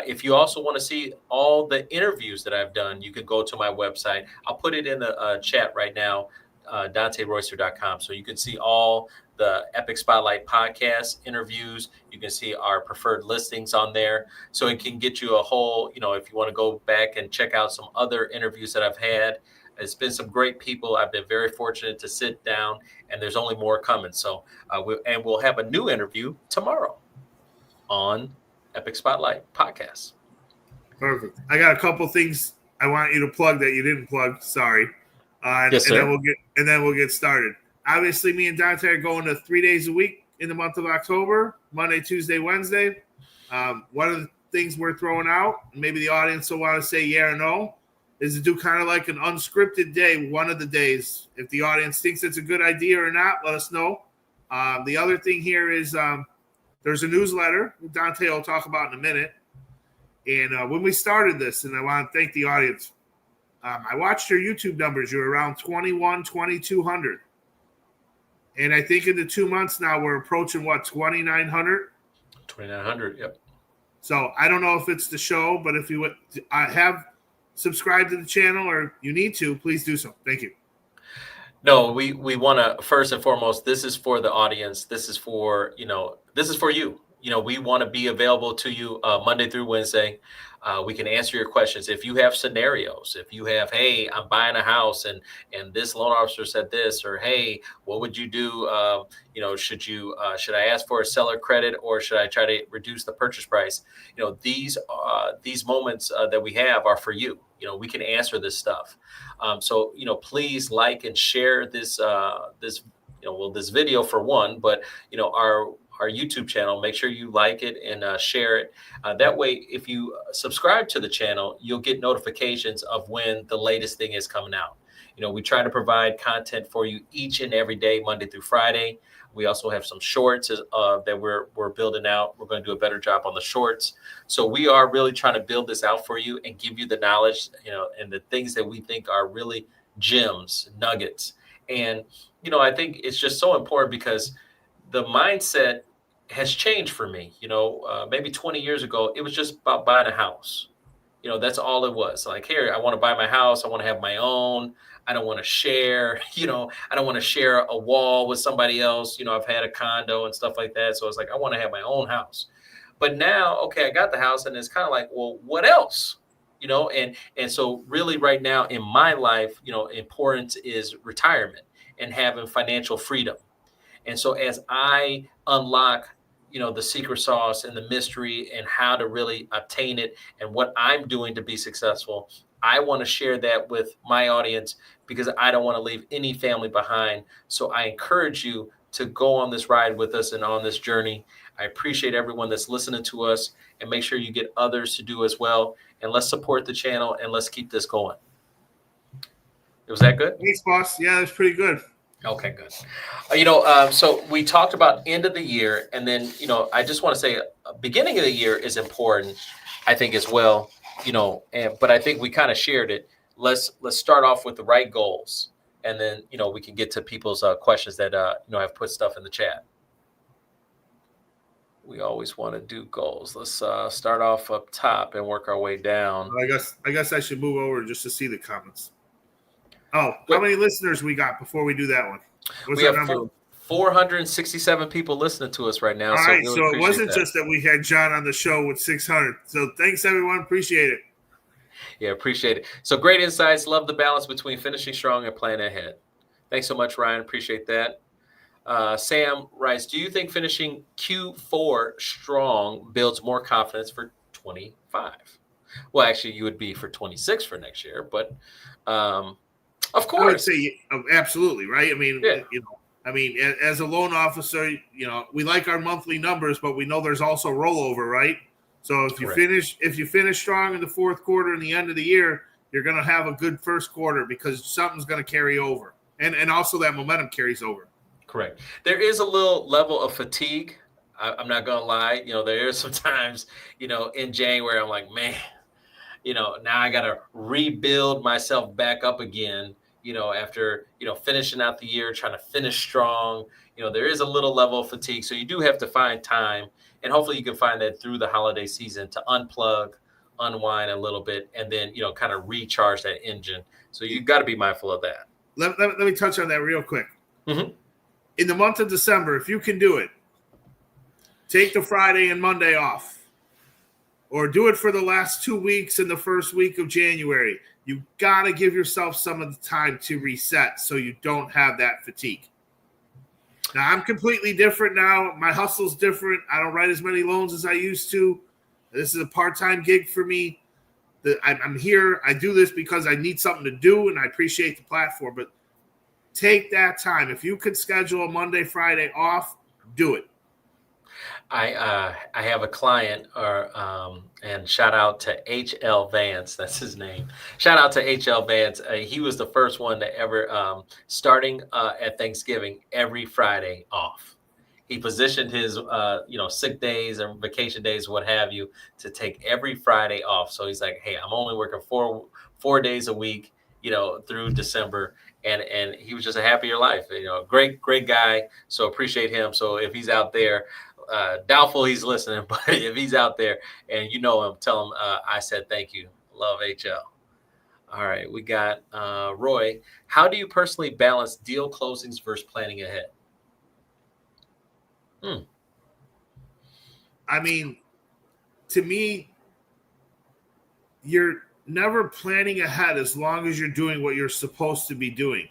If you also want to see all the interviews that I've done, you can go to my website. I'll put it in the chat right now, danteroyster.com. So you can see all the Epic Spotlight podcast interviews. You can see our preferred listings on there. So it can get you a whole, if you want to go back and check out some other interviews that I've had. It's been some great people. I've been very fortunate to sit down, and there's only more coming. So we'll have a new interview tomorrow on Epic Spotlight podcast. Perfect. I got a couple things I want you to plug that you didn't plug. Sorry. Yes, sir. And then we'll get started. Obviously, me and Dante are going to 3 days a week in the month of October, Monday, Tuesday, Wednesday. One of the things we're throwing out, maybe the audience will want to say yeah or no, is to do kind of like an unscripted day, one of the days. If the audience thinks it's a good idea or not, let us know. The other thing here is there's a newsletter Dante will talk about in a minute. And when we started this, and I want to thank the audience, I watched your YouTube numbers. You're around 2,200. And I think in the 2 months now, we're approaching, 2,900? 2,900, yep. So I don't know if it's the show, but if you have subscribed to the channel or you need to, please do so. Thank you. No, we want to, first and foremost, this is for the audience. This is for, this is for you. We want to be available to you Monday through Wednesday. We can answer your questions. If you have scenarios, if you have, hey, I'm buying a house and this loan officer said this, or hey, what would you do? Should I ask for a seller credit or should I try to reduce the purchase price? These moments that we have are for you. We can answer this stuff. So please like and share this video for one, but our YouTube channel. Make sure you like it and share it. That way, if you subscribe to the channel, you'll get notifications of when the latest thing is coming out. We try to provide content for you each and every day, Monday through Friday. We also have some shorts that we're building out. We're going to do a better job on the shorts. So we are really trying to build this out for you and give you the knowledge, and the things that we think are really gems, nuggets. And, I think it's just so important because the mindset has changed for me. Maybe 20 years ago, it was just about buying a house. That's all it was. Like, here, I want to buy my house. I want to have my own. I don't want to share, I don't want to share a wall with somebody else. I've had a condo and stuff like that. So it's like, I want to have my own house. But now, okay, I got the house, and it's kind of like, well, what else? And so really right now in my life, important is retirement and having financial freedom. And so as I unlock, the secret sauce and the mystery and how to really obtain it and what I'm doing to be successful, I want to share that with my audience because I don't want to leave any family behind. So I encourage you to go on this ride with us and on this journey. I appreciate everyone that's listening to us, and make sure you get others to do as well. And let's support the channel and let's keep this going. Was that good? Thanks, boss. Yeah, that's pretty good. Okay, good. So we talked about end of the year, and then, I just want to say beginning of the year is important, I think, as well, but I think we kind of shared it. Let's start off with the right goals, and then, we can get to people's questions that, have put stuff in the chat. We always want to do goals. Let's start off up top and work our way down. I guess I should move over just to see the comments. Oh, how many listeners we got before we do that one? We have 467 people listening to us right now. All right, really so it wasn't just that we had John on the show with 600. So thanks, everyone. Appreciate it. Yeah, appreciate it. So great insights. Love the balance between finishing strong and planning ahead. Thanks so much, Ryan. Appreciate that. Sam writes, do you think finishing Q4 strong builds more confidence for 25? Well, actually, you would be for 26 for next year, but of course. I would say absolutely, right? I mean, yeah. As a loan officer, we like our monthly numbers, but we know there's also rollover, right? So if you finish strong in the fourth quarter and the end of the year, you're going to have a good first quarter because something's going to carry over, and also that momentum carries over. Correct. There is a little level of fatigue. I'm not going to lie. There is sometimes, in January, I'm like, man, now I got to rebuild myself back up again, after, finishing out the year, trying to finish strong. There is a little level of fatigue. So you do have to find time, and hopefully you can find that through the holiday season to unplug, unwind a little bit, and then, kind of recharge that engine. So you've got to be mindful of that. Let me touch on that real quick. Mm-hmm. In the month of December, if you can do it, take the Friday and Monday off, or do it for the last 2 weeks in the first week of January. You got to give yourself some of the time to reset so you don't have that fatigue. Now, I'm completely different now. My hustle's different. I don't write as many loans as I used to. This is a part-time gig for me. I'm here. I do this because I need something to do, and I appreciate the platform. But take that time. If you could schedule a Monday, Friday off, do it. I have a client, and shout out to HL Vance. That's his name. Shout out to HL Vance. He was the first one to ever, starting at Thanksgiving, every Friday off. He positioned his, sick days and vacation days, what have you, to take every Friday off. So he's like, hey, I'm only working four days a week, through December. And he was just a happier life, great guy. So appreciate him. So if he's out there, doubtful he's listening, but if he's out there and him, tell him I said thank you. Love HL. All right, we got Roy. How do you personally balance deal closings versus planning ahead? To me, you're never planning ahead as long as you're doing what you're supposed to be doing.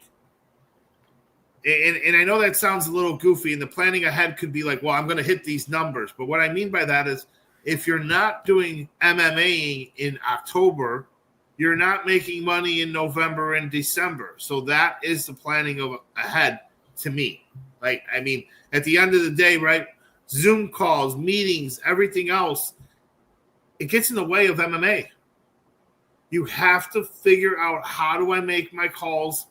And I know that sounds a little goofy, and the planning ahead could be like, well, I'm going to hit these numbers. But what I mean by that is if you're not doing MMA in October, you're not making money in November and December. So that is the planning of ahead to me. At the end of the day, right, Zoom calls, meetings, everything else, it gets in the way of MMA. You have to figure out, how do I make my calls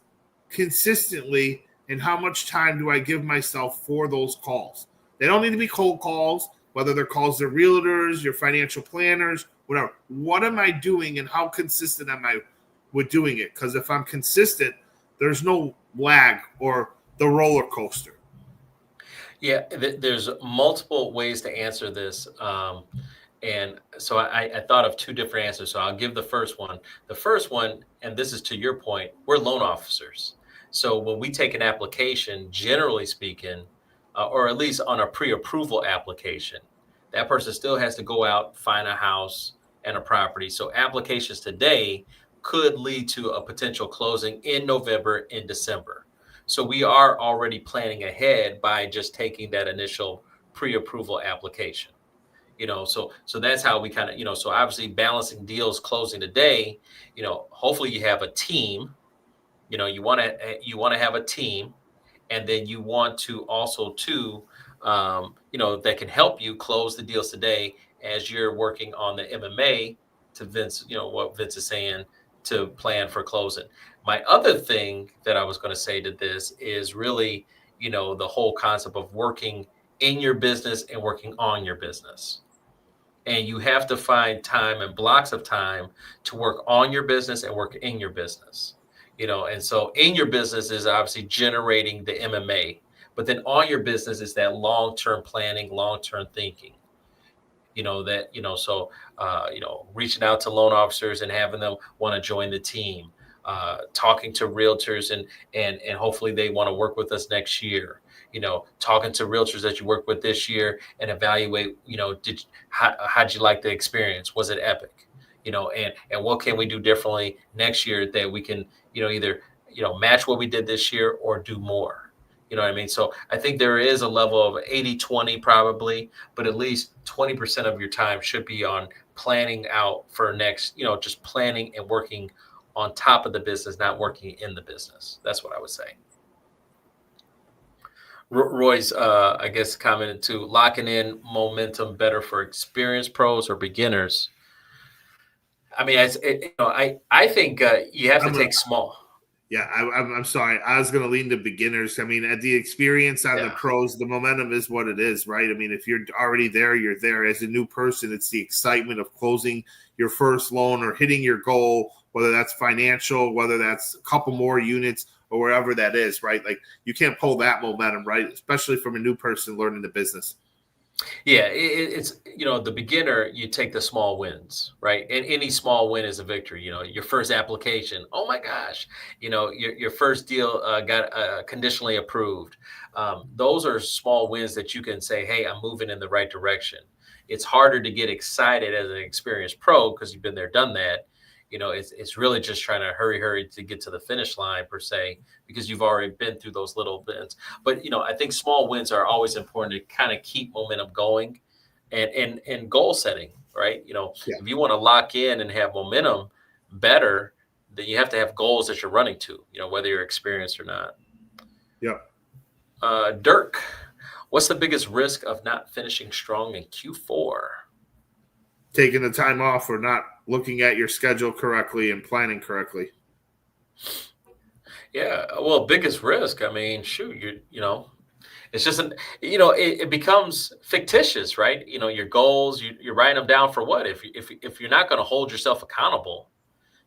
consistently, and how much time do I give myself for those calls? They don't need to be cold calls, whether they're calls to realtors, your financial planners, whatever. What am I doing, and how consistent am I with doing it? Because if I'm consistent, there's no lag or the roller coaster. Yeah, there's multiple ways to answer this. And so I thought of two different answers. So I'll give the first one. The first one, and this is to your point, we're loan officers. So when we take an application, generally speaking, or at least on a pre-approval application, That person still has to go out, find a house and a property. So applications today could lead to a potential closing in November, in December. So we are already planning ahead by just taking that initial pre-approval application. So that's how we kind of, so obviously balancing deals closing today, hopefully you have a team. You want to have a team, and then you want to also too, that can help you close the deals today as you're working on the MMA, to Vince, what Vince is saying, to plan for closing. My other thing that I was going to say to this is really, the whole concept of working in your business and working on your business. And you have to find time and blocks of time to work on your business and work in your business. And so in your business is obviously generating the MMA, but then on your business is that long-term planning, long-term thinking. Reaching out to loan officers and having them want to join the team, talking to realtors and hopefully they want to work with us next year. Talking to realtors that you work with this year and evaluate, how'd you like the experience? Was it epic? And what can we do differently next year that we can, either, match what we did this year or do more. You know what I mean? So I think there is a level of 80-20 probably, but at least 20% of your time should be on planning out for next, just planning and working on top of the business, not working in the business. That's what I would say. Roy's, I guess, commented to locking in momentum better for experienced pros or beginners. I mean, I think you have to take small. Yeah, I'm sorry. I was going to lean to beginners. I mean, at the experience on the pros, the momentum is what it is, right? I mean, if you're already there, you're there. As a new person, it's the excitement of closing your first loan or hitting your goal, whether that's financial, whether that's a couple more units or wherever that is, right? Like you can't pull that momentum, right? Especially from a new person learning the business. Yeah, it's the beginner, you take the small wins, right? And any small win is a victory. Your first application, oh my gosh, your first deal got conditionally approved. Those are small wins that you can say, hey, I'm moving in the right direction. It's harder to get excited as an experienced pro because you've been there, done that. It's really just trying to hurry to get to the finish line per se, because you've already been through those little bits. But, I think small wins are always important to kind of keep momentum going and goal setting, right? If you want to lock in and have momentum better, then you have to have goals that you're running to, whether you're experienced or not. Yeah. Dirk, what's the biggest risk of not finishing strong in Q4? Taking the time off or not looking at your schedule correctly and planning correctly. Yeah, well, biggest risk. I mean, shoot, it's just it becomes fictitious, right? Your goals, you're writing them down for what? If you're not going to hold yourself accountable,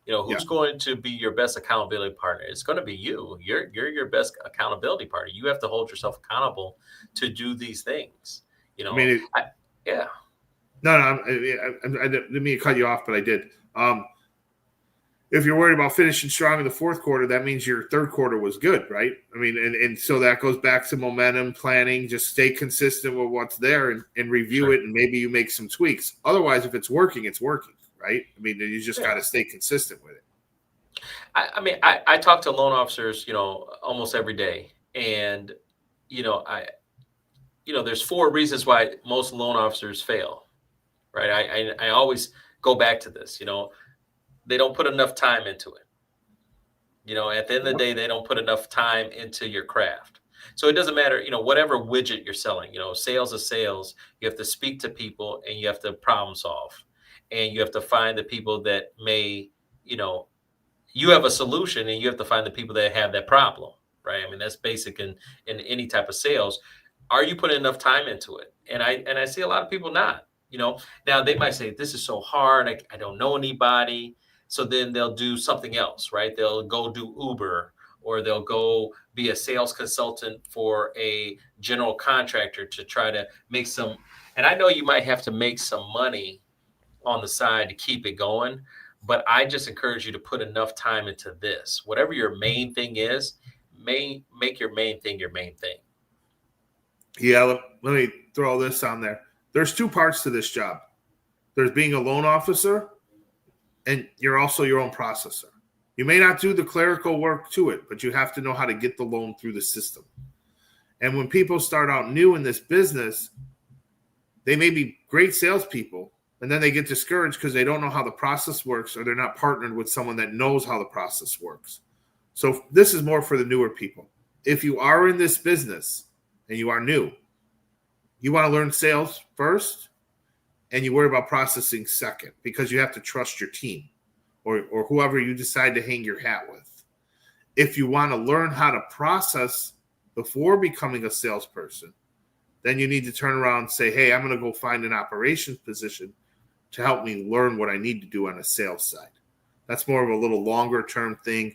who's going to be your best accountability partner? It's going to be you. You're your best accountability partner. You have to hold yourself accountable to do these things. Yeah. No, I didn't mean to cut you off, but I did. If you're worried about finishing strong in the fourth quarter, that means your third quarter was good, right? I mean, and so that goes back to momentum planning. Just stay consistent with what's there and review it, and maybe you make some tweaks. Otherwise, if it's working, right? I mean, you just got to stay consistent with it. I talk to loan officers, almost every day, and there's 4 reasons why most loan officers fail. Right. I always go back to this, they don't put enough time into it. At the end of the day, they don't put enough time into your craft. So it doesn't matter, whatever widget you're selling, sales is sales. You have to speak to people and you have to problem solve. And you have to find the people that may, you have a solution and you have to find the people that have that problem. Right. I mean, that's basic in any type of sales. Are you putting enough time into it? And I see a lot of people not. Now they might say, this is so hard. I don't know anybody. So then they'll do something else, right? They'll go do Uber, or they'll go be a sales consultant for a general contractor to try to make some. And I know you might have to make some money on the side to keep it going, but I just encourage you to put enough time into this. Whatever your main thing is, make your main thing your main thing. Yeah, let me throw this on there. There's two parts to this job. There's being a loan officer, and you're also your own processor. You may not do the clerical work to it, but you have to know how to get the loan through the system. And when people start out new in this business, they may be great salespeople, and then they get discouraged because they don't know how the process works, or they're not partnered with someone that knows how the process works. So this is more for the newer people. If you are in this business and you are new, you want to learn sales first, and you worry about processing second, because you have to trust your team or whoever you decide to hang your hat with. If you want to learn how to process before becoming a salesperson, then you need to turn around and say, hey, I'm going to go find an operations position to help me learn what I need to do on a sales side. That's more of a little longer term thing.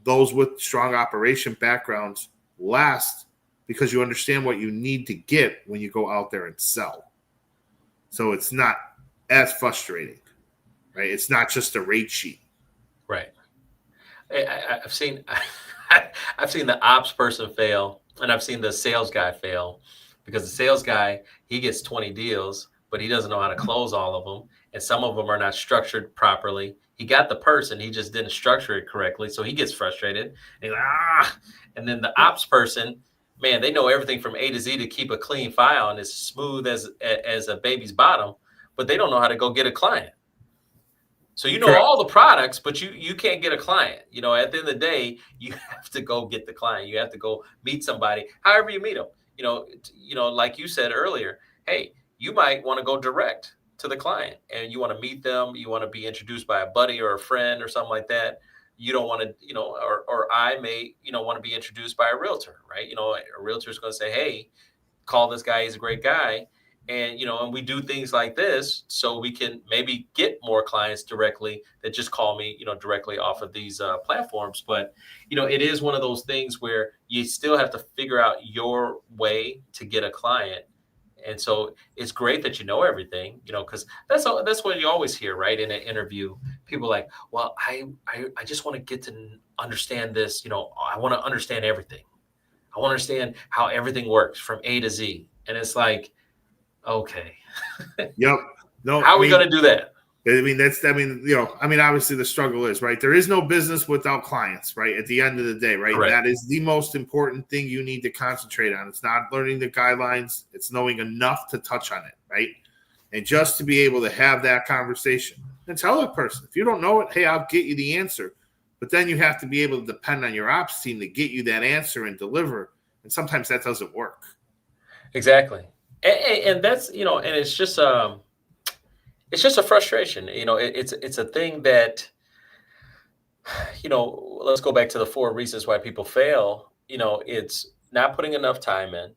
Those with strong operation backgrounds last because you understand what you need to get when you go out there and sell. So it's not as frustrating, right? It's not just a rate sheet. Right. I've seen the ops person fail, and I've seen the sales guy fail, because the sales guy, he gets 20 deals, but he doesn't know how to close all of them. And some of them are not structured properly. He got the person, he just didn't structure it correctly. So he gets frustrated. And then the ops person, man, they know everything from A to Z to keep a clean file and as smooth as a baby's bottom, but they don't know how to go get a client. So you know Correct. all the products, but you can't get a client. You know, at the end of the day, you have to go get the client. You have to go meet somebody, however you meet them. You know, like you said earlier, hey, you might want to go direct to the client and you want to meet them. You want to be introduced by a buddy or a friend or something like that. You don't want to, you know, or I may, you know, want to be introduced by a realtor, right? You know, a realtor is going to say, hey, call this guy. He's a great guy. And, you know, and we do things like this so we can maybe get more clients directly that just call me, you know, directly off of these platforms. But, you know, it is one of those things where you still have to figure out your way to get a client. And so it's great that you know everything, you know, because that's what you always hear, right? In an interview, people are like, well, I just want to get to understand this. You know, I want to understand everything. I want to understand how everything works from A to Z. And it's like, okay. Yep. No. How are we going to do that? Obviously the struggle is, right? There is no business without clients, right? At the end of the day, right? Correct. That is the most important thing you need to concentrate on. It's not learning the guidelines. It's knowing enough to touch on it, right? And just to be able to have that conversation and tell a person, if you don't know it, hey, I'll get you the answer. But then you have to be able to depend on your ops team to get you that answer and deliver. And sometimes that doesn't work. Exactly. And that's, you know, and it's just a frustration. You know, it's a thing that, you know, let's go back to the 4 reasons why people fail. You know, it's not putting enough time in.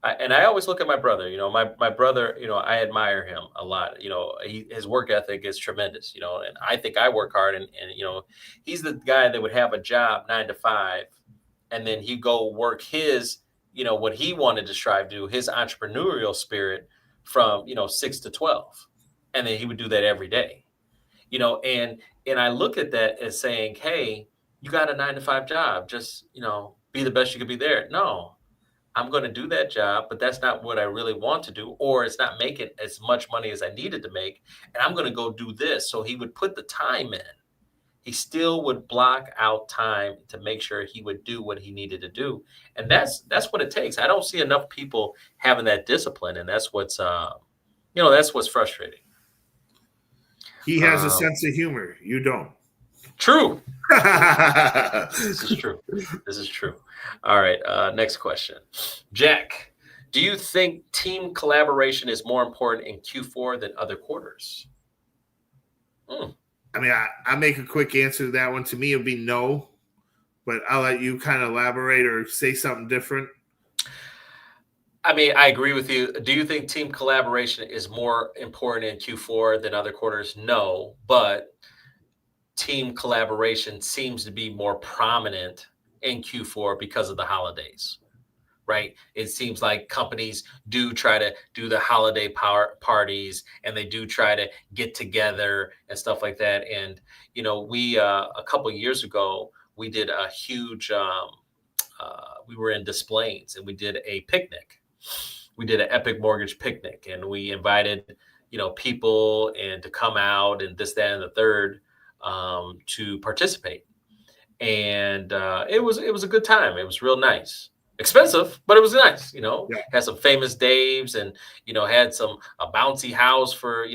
I always look at my brother, you know, my brother, you know, I admire him a lot. You know, his work ethic is tremendous, you know, and I think I work hard and, you know, he's the guy that would have a job 9 to 5 and then he go work his, you know, what he wanted to strive to do, his entrepreneurial spirit from, you know, 6 to 12. And then he would do that every day, you know, and I look at that as saying, hey, you got a 9 to 5 job, just, you know, be the best you could be there. No, I'm going to do that job, but that's not what I really want to do, or it's not making as much money as I needed to make. And I'm going to go do this. So he would put the time in. He still would block out time to make sure he would do what he needed to do. And that's what it takes. I don't see enough people having that discipline. And that's what's, you know, that's what's frustrating. He has a sense of humor. You don't. True. This is true. This is true. All right. Next question. Jack, do you think team collaboration is more important in Q4 than other quarters? I mean, I make a quick answer to that one. To me, it would be no, but I'll let you kind of elaborate or say something different. I mean, I agree with you. Do you think team collaboration is more important in Q4 than other quarters? No, but team collaboration seems to be more prominent in Q4 because of the holidays, right? It seems like companies do try to do the holiday parties and they do try to get together and stuff like that. And, you know, we, a couple of years ago, we did a huge, we were in Des Plaines and we did a picnic. we did an epic mortgage picnic, and we invited, people and to come out and this, that, and the third, to participate. And it was a good time. It was real nice. Expensive, but it was nice. Yeah. Had some famous Daves, and had a bouncy house for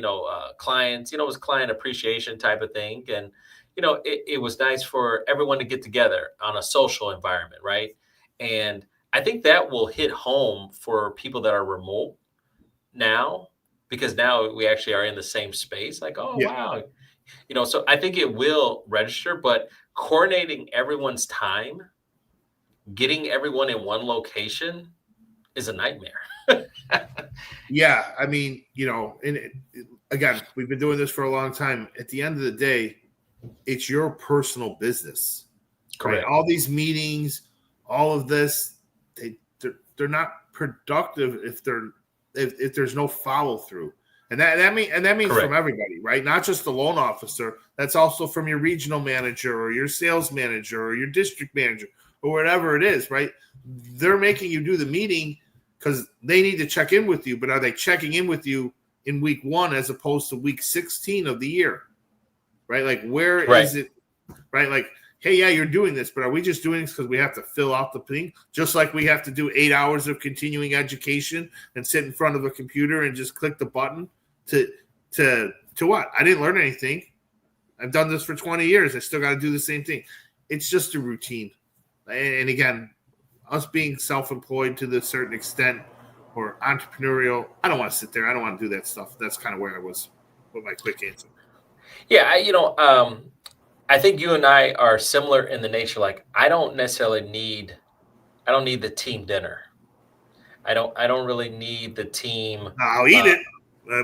clients. It was client appreciation type of thing, and it was nice for everyone to get together on a social environment, right? And I think that will hit home for people that are remote now, because now we actually are in the same space. Like, oh, Yeah. wow. So I think it will register, but coordinating everyone's time, getting everyone in one location is a nightmare. Yeah. I mean, again, we've been doing this for a long time. At the end of the day, it's your personal business. Correct. Right? All these meetings, all of this, they're not productive if there's no follow through. And that means Correct. From everybody, right? Not just the loan officer. That's also from your regional manager or your sales manager or your district manager or whatever it is, right? They're making you do the meeting because they need to check in with you. But are they checking in with you in week 1 as opposed to week 16 of the year? Right? Like, where is it? Right? Like, hey, yeah, you're doing this, but are we just doing this because we have to fill out the thing? Just like we have to do 8 hours of continuing education and sit in front of a computer and just click the button to what? I didn't learn anything. I've done this for 20 years. I still got to do the same thing. It's just a routine. And again, us being self-employed to a certain extent or entrepreneurial, I don't want to sit there. I don't want to do that stuff. That's kind of where I was with my quick answer. Yeah, I think you and I are similar in the nature. Like, I don't need the team dinner. I don't really need the team. I'll eat it.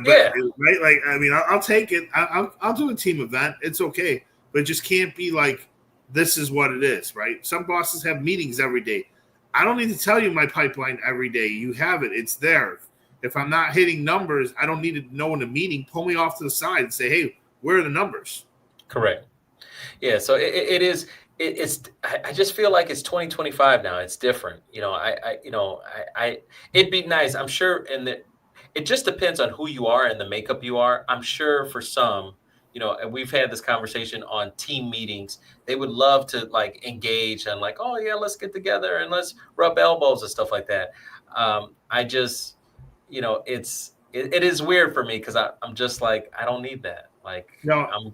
Yeah. Right. Like, I mean, I'll take it. I'll do a team event. It's okay, but it just can't be like, this is what it is, right? Some bosses have meetings every day. I don't need to tell you my pipeline every day. You have it. It's there. If I'm not hitting numbers, I don't need to know in a meeting. Pull me off to the side and say, hey, where are the numbers? Correct. Yeah. So it is. I just feel like it's 2025 now. It's different. It'd be nice. I'm sure. And it just depends on who you are and the makeup you are. I'm sure for some, and we've had this conversation on team meetings, they would love to like engage and like, oh yeah, let's get together and let's rub elbows and stuff like that. I just, it is weird for me because I'm just like, I don't need that. Like, no.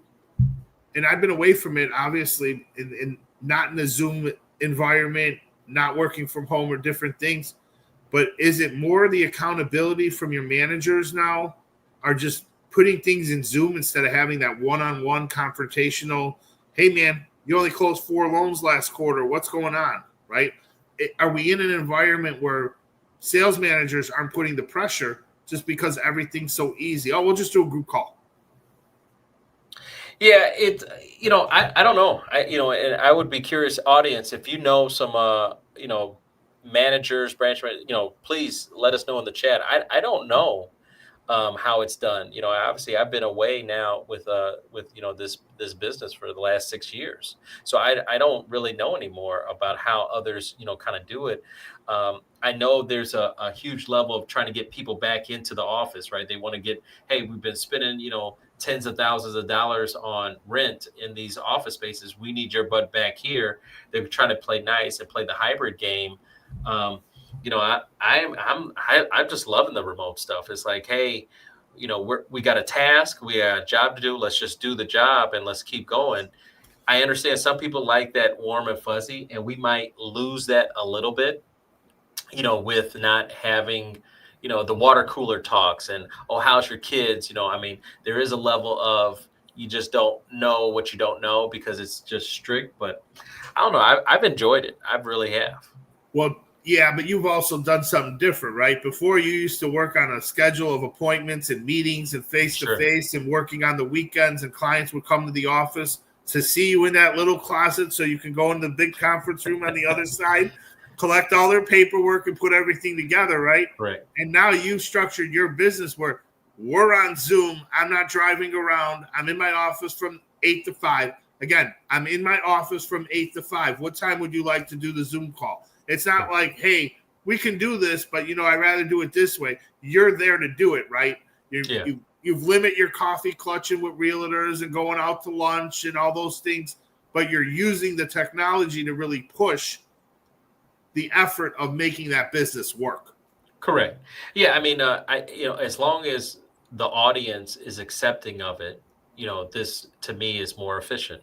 And I've been away from it, obviously, in not in a Zoom environment, not working from home or different things. But is it more the accountability from your managers now are just putting things in Zoom instead of having that one-on-one confrontational, hey, man, you only closed 4 loans last quarter. What's going on, right? Are we in an environment where sales managers aren't putting the pressure just because everything's so easy? Oh, we'll just do a group call. Yeah, I don't know. And I would be curious, audience, if you know some, managers, branch managers, please let us know in the chat. I don't know how it's done. Obviously I've been away now with this business for the last 6 years. So I don't really know anymore about how others, kind of do it. I know there's a huge level of trying to get people back into the office, right? They want to get, hey, we've been spending, tens of thousands of dollars on rent in these office spaces. We need your butt back here. They're trying to play nice and play the hybrid game. I'm just loving the remote stuff. It's like, hey, we got a task, we got a job to do. Let's just do the job and let's keep going. I understand some people like that warm and fuzzy, and we might lose that a little bit, with not having, the water cooler talks and, oh, how's your kids? There is a level of, you just don't know what you don't know because it's just strict, but I don't know. I've enjoyed it. I really have. Well, yeah, but you've also done something different, right? Before you used to work on a schedule of appointments and meetings and face-to-face and working on the weekends, and clients would come to the office to see you in that little closet so you can go in the big conference room on the other side, collect all their paperwork and put everything together, right? Right. And now you've structured your business where we're on Zoom. I'm not driving around. I'm in my office from 8 to 5. Again, I'm in my office from 8 to 5. What time would you like to do the Zoom call? It's not like, hey, we can do this, but I'd rather do it this way. You're there to do it, right? You've limit your coffee clutching with realtors and going out to lunch and all those things, but you're using the technology to really push the effort of making that business work. Correct. Yeah, I mean, as long as the audience is accepting of it, this to me is more efficient,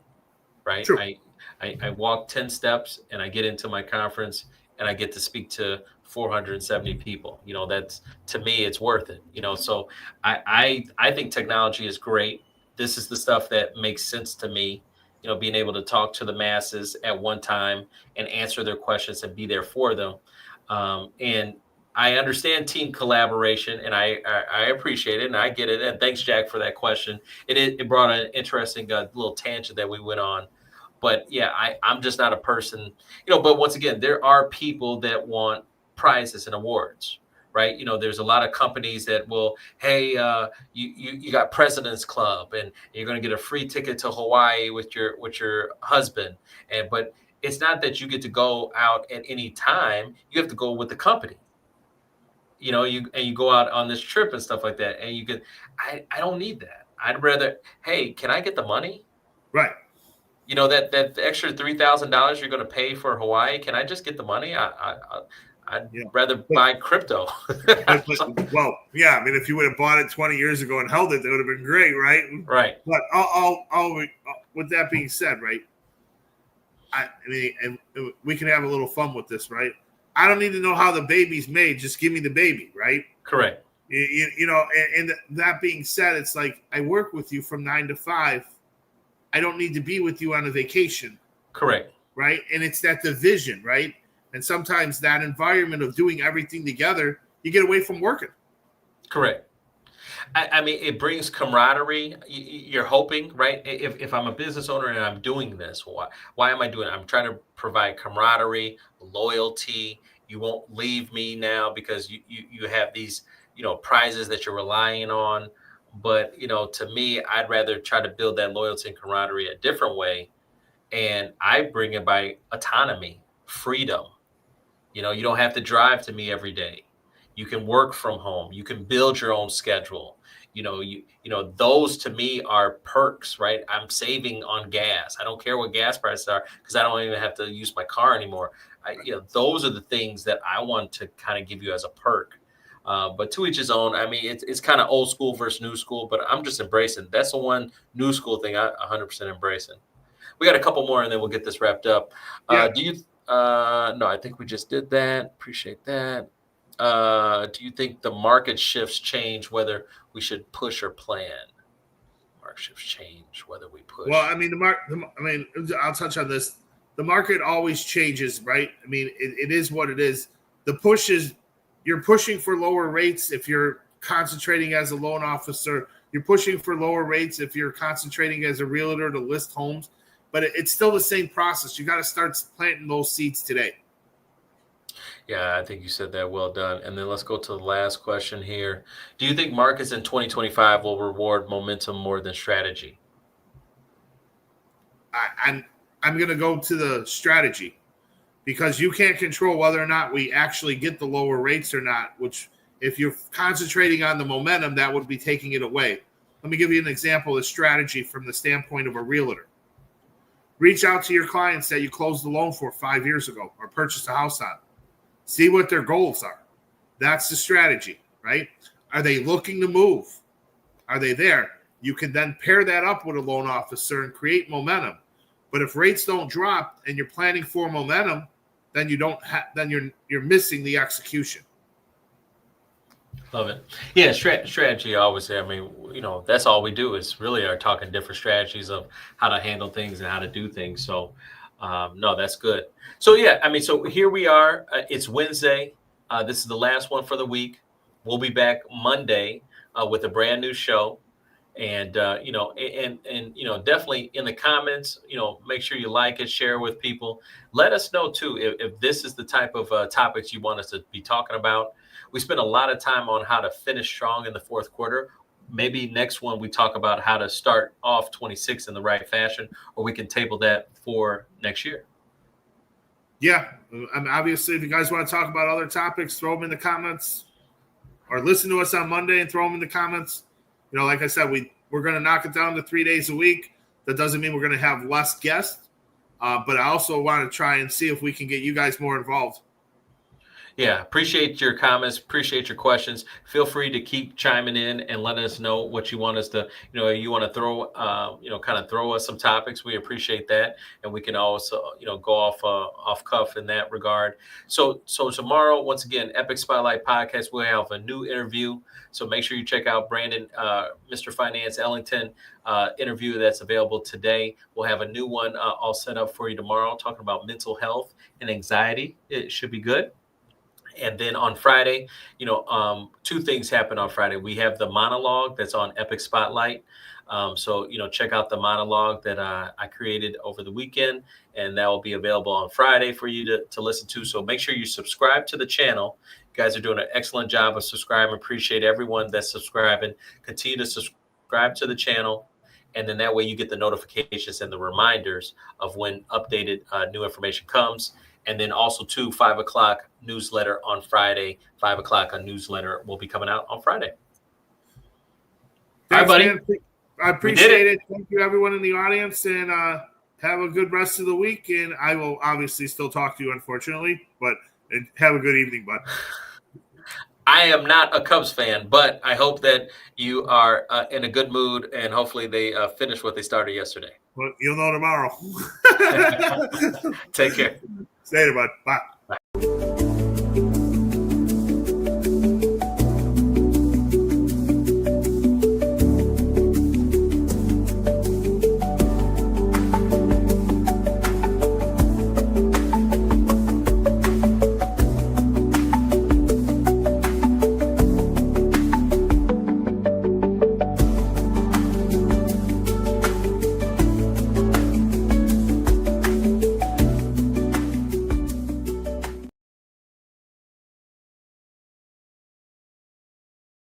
right? True. I walk 10 steps and I get into my conference and I get to speak to 470 people. That's, to me, it's worth it. So I think technology is great. This is the stuff that makes sense to me. Being able to talk to the masses at one time and answer their questions and be there for them. And I understand team collaboration, and I appreciate it, and I get it. And thanks, Jack, for that question. It brought an interesting little tangent that we went on. But yeah, I'm just not a person, But once again, there are people that want prizes and awards, right? There's a lot of companies that will, hey, you got President's Club, and you're going to get a free ticket to Hawaii with your husband, but it's not that you get to go out at any time. You have to go with the company. You go out on this trip and stuff like that, and you get. I don't need that. I'd rather, hey, can I get the money? Right. That extra $3,000 you're going to pay for Hawaii. Can I just get the money? I'd rather buy crypto. Well, yeah. I mean, if you would have bought it 20 years ago and held it, that would have been great, right? Right. But with that being said, right? I mean, and we can have a little fun with this, right? I don't need to know how the baby's made. Just give me the baby, right? Correct. And that being said, it's like I work with you from 9 to 5. I don't need to be with you on a vacation. Correct. Right? And it's that division, right? And sometimes that environment of doing everything together, you get away from working. Correct. I mean, it brings camaraderie. You're hoping, right? If I'm a business owner and I'm doing this, why am I doing it? I'm trying to provide camaraderie, loyalty. You won't leave me now because you have these, prizes that you're relying on. But, to me, I'd rather try to build that loyalty and camaraderie a different way. And I bring it by autonomy, freedom. You don't have to drive to me every day. You can work from home. You can build your own schedule. Those to me are perks, right? I'm saving on gas. I don't care what gas prices are because I don't even have to use my car anymore. Those are the things that I want to kind of give you as a perk. But to each his own. I mean, it's kind of old school versus new school, but I'm just embracing. That's the one new school thing I 100% embracing. We got a couple more and then we'll get this wrapped up. Yeah. No, I think we just did that. Appreciate that. Do you think the market shifts change whether we should push or plan? Market shifts change whether we push. Well, I mean, I'll touch on this. The market always changes, right? I mean, it is what it is. The push is you're pushing for lower rates if you're concentrating as a loan officer. You're pushing for lower rates if you're concentrating as a realtor to list homes. But it's still the same process. You got to start planting those seeds today. Yeah, I think you said that well done. And then let's go to the last question here. Do you think markets in 2025 will reward momentum more than strategy? I'm going to go to the strategy because you can't control whether or not we actually get the lower rates or not, which if you're concentrating on the momentum, that would be taking it away. Let me give you an example of strategy from the standpoint of a realtor. Reach out to your clients that you closed the loan for 5 years ago or purchased a house on. See what their goals are. That's the strategy, right? Are they looking to move? Are they there? You can then pair that up with a loan officer and create momentum. But if rates don't drop and you're planning for momentum, then you're missing the execution. Love it. Yeah, strategy always. I mean, that's all we do is really are talking different strategies of how to handle things and how to do things. So, no, that's good. So yeah, I mean, so here we are. It's Wednesday. This is the last one for the week. We'll be back Monday with a brand new show. And definitely in the comments, make sure you like it, share with people. Let us know too if this is the type of topics you want us to be talking about. We spent a lot of time on how to finish strong in the fourth quarter. Maybe next one we talk about how to start off 26 in the right fashion, or we can table that for next year. Yeah. And obviously, if you guys want to talk about other topics, throw them in the comments, or listen to us on Monday and throw them in the comments. You know, like I said, we're going to knock it down to 3 days a week. That doesn't mean we're going to have less guests, but I also want to try and see if we can get you guys more involved. Yeah, appreciate your comments, appreciate your questions. Feel free to keep chiming in and letting us know what you want us to, you want to throw, kind of throw us some topics. We appreciate that, and we can also, go off cuff in that regard. So tomorrow, once again, Epic Spotlight Podcast, we'll have a new interview. So make sure you check out Brandon, Mr. Finance Ellington interview that's available today. We'll have a new one all set up for you tomorrow, talking about mental health and anxiety. It should be good. And then on Friday, two things happen on Friday. We have the monologue that's on Epic Spotlight. So check out the monologue that I created over the weekend, and that will be available on Friday for you to listen to. So make sure you subscribe to the channel. You guys are doing an excellent job of subscribing. Appreciate everyone that's subscribing. Continue to subscribe to the channel. And then that way you get the notifications and the reminders of when updated new information comes. And then also, 5 o'clock newsletter on Friday. 5 o'clock a newsletter will be coming out on Friday. Thanks, all right, buddy. Man. I appreciate it. Thank you, everyone in the audience, and have a good rest of the week. And I will obviously still talk to you, unfortunately, but have a good evening, bud. I am not a Cubs fan, but I hope that you are in a good mood, and hopefully they finish what they started yesterday. Well, you'll know tomorrow. Take care. Later, bud. Bye.